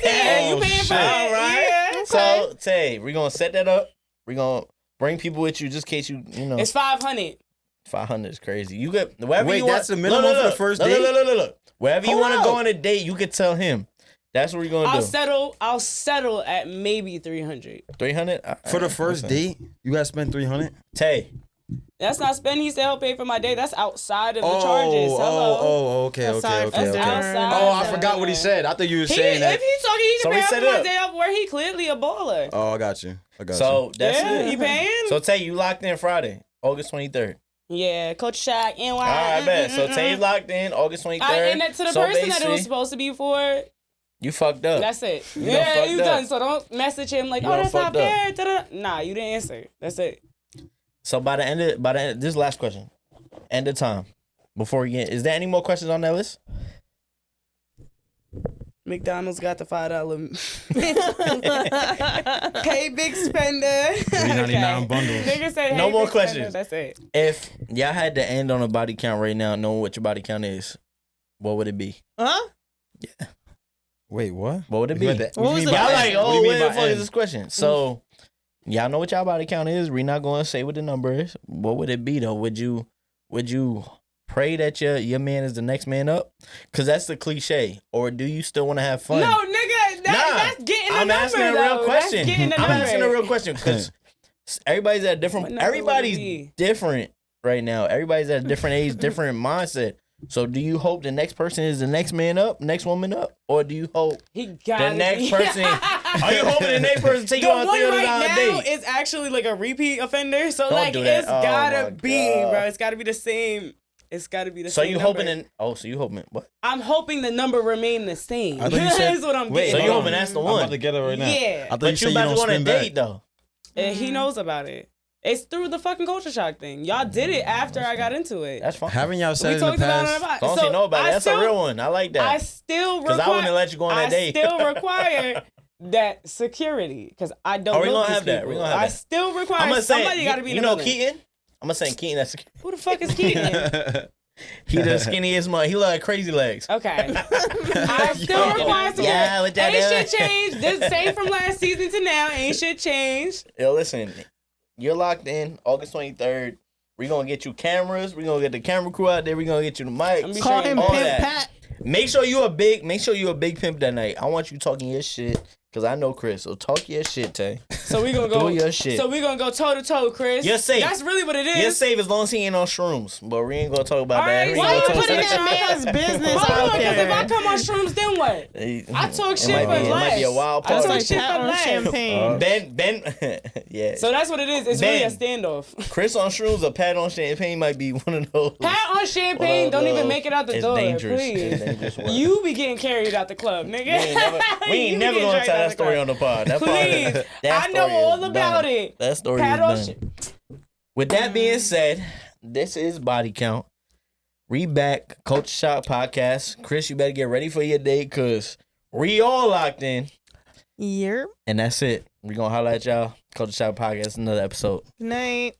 Speaker 2: Yeah, you
Speaker 3: Oh,
Speaker 2: paying for
Speaker 3: shit.
Speaker 2: it.
Speaker 1: All right.
Speaker 2: Yeah, okay.
Speaker 1: So Tay, we're gonna set that up. We're gonna bring people with you just in case you know.
Speaker 2: It's 500.
Speaker 1: 500 is crazy. You could wherever
Speaker 3: Wait,
Speaker 1: you want.
Speaker 3: that's the minimum for the first date?
Speaker 1: Look. Wherever you
Speaker 3: Hold
Speaker 1: want to
Speaker 3: up.
Speaker 1: go on a date, you could tell him. That's what we're gonna do.
Speaker 2: I'll settle at maybe 300.
Speaker 1: 300
Speaker 3: For the first date, you gotta spend 300.
Speaker 1: Tay.
Speaker 2: That's not spending. He said he'll pay for my day. That's outside of the charges. Hello.
Speaker 3: Okay.
Speaker 4: Aside from
Speaker 2: That's
Speaker 4: dinner.
Speaker 2: outside.
Speaker 3: Oh, I forgot what he said. I thought you were
Speaker 2: He,
Speaker 3: saying that.
Speaker 2: if he's talking, he
Speaker 1: So
Speaker 2: can
Speaker 1: we
Speaker 2: pay
Speaker 1: set
Speaker 2: for
Speaker 1: it
Speaker 2: my
Speaker 1: up.
Speaker 2: day off where he clearly a baller.
Speaker 3: Oh, I got you.
Speaker 1: So that's
Speaker 2: yeah,
Speaker 1: it.
Speaker 2: you paying?
Speaker 1: So Tay, you locked in Friday, August 23rd.
Speaker 2: Yeah, Coach Shaq, NY.
Speaker 1: All right, bet. So Tay's locked in August 23rd.
Speaker 2: And that, to the
Speaker 1: So
Speaker 2: person that it
Speaker 1: basically,
Speaker 2: was supposed to be for,
Speaker 1: you fucked up.
Speaker 2: that's it.
Speaker 1: You
Speaker 2: Yeah,
Speaker 1: done
Speaker 2: you
Speaker 1: fucked
Speaker 2: done.
Speaker 1: up.
Speaker 2: So don't message him like,
Speaker 1: You
Speaker 2: oh,
Speaker 1: done
Speaker 2: that's not
Speaker 1: fucked up.
Speaker 2: fair. Da-da. Nah, you didn't answer. That's it.
Speaker 1: So by the end, this is the last question. End of time. Before we get, is there any more questions on that list?
Speaker 2: McDonald's got the $5. Hey, big spender.
Speaker 3: $3.99 bundles.
Speaker 2: Nigga said, hey,
Speaker 1: No more
Speaker 2: big spender.
Speaker 1: questions.
Speaker 2: That's it.
Speaker 1: If y'all had to end on a body count right now, knowing what your body count is, what would it be?
Speaker 4: Huh?
Speaker 3: Wait, what?
Speaker 1: What would it be?
Speaker 3: You meant that-
Speaker 4: What was
Speaker 3: you
Speaker 4: it?
Speaker 3: mean
Speaker 1: Y'all
Speaker 3: by
Speaker 1: like,
Speaker 3: end? What do
Speaker 1: oh,
Speaker 3: you mean
Speaker 1: where the
Speaker 3: by
Speaker 1: fuck is
Speaker 3: end?
Speaker 1: this question? So, y'all know what y'all body count is. We're not going to say what the number is. What would it be though? Would you pray that your man is the next man up? Because that's the cliche. Or do you still want to have fun?
Speaker 2: No, nigga, that's getting the
Speaker 1: I'm
Speaker 2: number,
Speaker 1: asking a
Speaker 2: though.
Speaker 1: real question.
Speaker 2: That's getting the
Speaker 1: I'm
Speaker 2: number.
Speaker 1: asking a real question because everybody's at a
Speaker 2: What
Speaker 1: different.
Speaker 2: number would it
Speaker 1: Everybody's
Speaker 2: be?
Speaker 1: different right now. Everybody's at a different age, different mindset. So, do you hope the next person is the next man up, next woman up, or do you hope
Speaker 2: He got
Speaker 1: the next person? Are you hoping the next person take
Speaker 2: The
Speaker 1: you on a
Speaker 2: one
Speaker 1: $300
Speaker 2: right now
Speaker 1: date?
Speaker 2: is actually like a repeat offender, so
Speaker 1: Don't
Speaker 2: like
Speaker 1: do that.
Speaker 2: it's
Speaker 1: Oh my
Speaker 2: gotta be,
Speaker 1: God.
Speaker 2: bro. It's gotta be the same. It's gotta be the
Speaker 1: So
Speaker 2: same.
Speaker 1: you
Speaker 2: number.
Speaker 1: hoping? So you hoping what?
Speaker 2: I'm hoping the number remain the same.
Speaker 3: I thought you said-
Speaker 2: That's what I'm
Speaker 3: Wait,
Speaker 2: getting.
Speaker 1: So you
Speaker 3: hold
Speaker 1: hoping
Speaker 3: on.
Speaker 1: that's the
Speaker 3: I'm
Speaker 1: one?
Speaker 3: about to get it right now.
Speaker 2: Yeah.
Speaker 3: I thought
Speaker 1: But
Speaker 3: you said
Speaker 1: you about
Speaker 3: you
Speaker 1: to
Speaker 3: don't
Speaker 1: go on a
Speaker 3: spin
Speaker 1: date
Speaker 3: back.
Speaker 1: though.
Speaker 2: And he knows about it. It's through the fucking culture shock thing. Y'all did it after I got into it.
Speaker 1: That's fine.
Speaker 3: Haven't y'all
Speaker 2: We
Speaker 3: said in the
Speaker 2: talked about it.
Speaker 3: past?
Speaker 2: About
Speaker 1: As long as you know about it, that's a real one. I like
Speaker 2: I
Speaker 1: that.
Speaker 2: still
Speaker 1: Because
Speaker 2: require.
Speaker 1: I wouldn't let you go on that
Speaker 2: I
Speaker 1: date.
Speaker 2: still require that security because I don't
Speaker 1: Oh, we
Speaker 2: know
Speaker 1: gonna
Speaker 2: these
Speaker 1: have that.
Speaker 2: people.
Speaker 1: We gonna have
Speaker 2: I
Speaker 1: that.
Speaker 2: still require
Speaker 1: I'm gonna say,
Speaker 2: somebody got to be in
Speaker 1: you
Speaker 2: the
Speaker 1: know
Speaker 2: building.
Speaker 1: Keaton? I'm gonna say Keaton. That's
Speaker 2: Who the fuck is Keaton?
Speaker 1: he the skinniest man. He like crazy legs.
Speaker 2: Okay. I still require some.
Speaker 1: Yeah, what that
Speaker 2: Ain't
Speaker 1: is?
Speaker 2: shit changed. This same from last season to now. Ain't shit changed.
Speaker 1: Yo, listen, you're locked in August 23rd. We're gonna get you cameras. We're gonna get the camera crew out there. We're gonna get you the mic.
Speaker 2: I'm be
Speaker 4: Call
Speaker 2: sure
Speaker 4: him
Speaker 2: you
Speaker 1: all
Speaker 4: Pimp
Speaker 1: that.
Speaker 4: Pat.
Speaker 1: Make sure you a big pimp that night. I want you talking your shit because I know Chris. So talk your shit, Tay.
Speaker 2: So we gonna go.
Speaker 1: Do your shit.
Speaker 2: So we gonna go toe to toe, Chris.
Speaker 1: You're safe.
Speaker 2: That's really what it is.
Speaker 1: You're safe as long as he ain't on shrooms. But we ain't gonna talk about that.
Speaker 2: Alright,
Speaker 1: We
Speaker 4: Why
Speaker 1: ain't
Speaker 4: you
Speaker 1: gonna
Speaker 4: putting
Speaker 1: talk
Speaker 4: that man's business
Speaker 2: Hold
Speaker 4: out
Speaker 2: on, because if I
Speaker 4: there?
Speaker 2: come on shrooms, then what? I talk
Speaker 1: It
Speaker 2: shit
Speaker 1: might
Speaker 2: for
Speaker 1: be- It might be a
Speaker 2: less.
Speaker 1: wild
Speaker 2: I
Speaker 1: party.
Speaker 2: talk
Speaker 4: Like
Speaker 2: shit
Speaker 4: pat
Speaker 2: for
Speaker 4: on
Speaker 2: less.
Speaker 4: champagne.
Speaker 1: Ben, yeah.
Speaker 2: So that's what it is. It's really a standoff.
Speaker 1: Chris on shrooms or Pat on champagne might be one of those.
Speaker 2: Pat on champagne, don't even make it out the
Speaker 1: It's
Speaker 2: door,
Speaker 1: dangerous.
Speaker 2: please.
Speaker 1: It's dangerous work.
Speaker 2: You be getting carried out the club, nigga.
Speaker 1: We ain't
Speaker 2: You
Speaker 1: never
Speaker 2: be getting
Speaker 1: gonna
Speaker 2: carried
Speaker 1: tell
Speaker 2: out
Speaker 1: that
Speaker 2: the
Speaker 1: story
Speaker 2: club.
Speaker 1: on the pod. That
Speaker 2: Please.
Speaker 1: pod, that
Speaker 2: I know
Speaker 1: story is
Speaker 2: all about
Speaker 1: done.
Speaker 2: it.
Speaker 1: That story
Speaker 2: Pat on
Speaker 1: is
Speaker 2: shit.
Speaker 1: done. With that being said, this is Body Count. Read back, Culture Shock Podcast. Chris, you better get ready for your date because we all locked in.
Speaker 4: Yep.
Speaker 1: And that's it. We gonna holler at y'all. Culture Shock Podcast, another episode.
Speaker 4: Good night.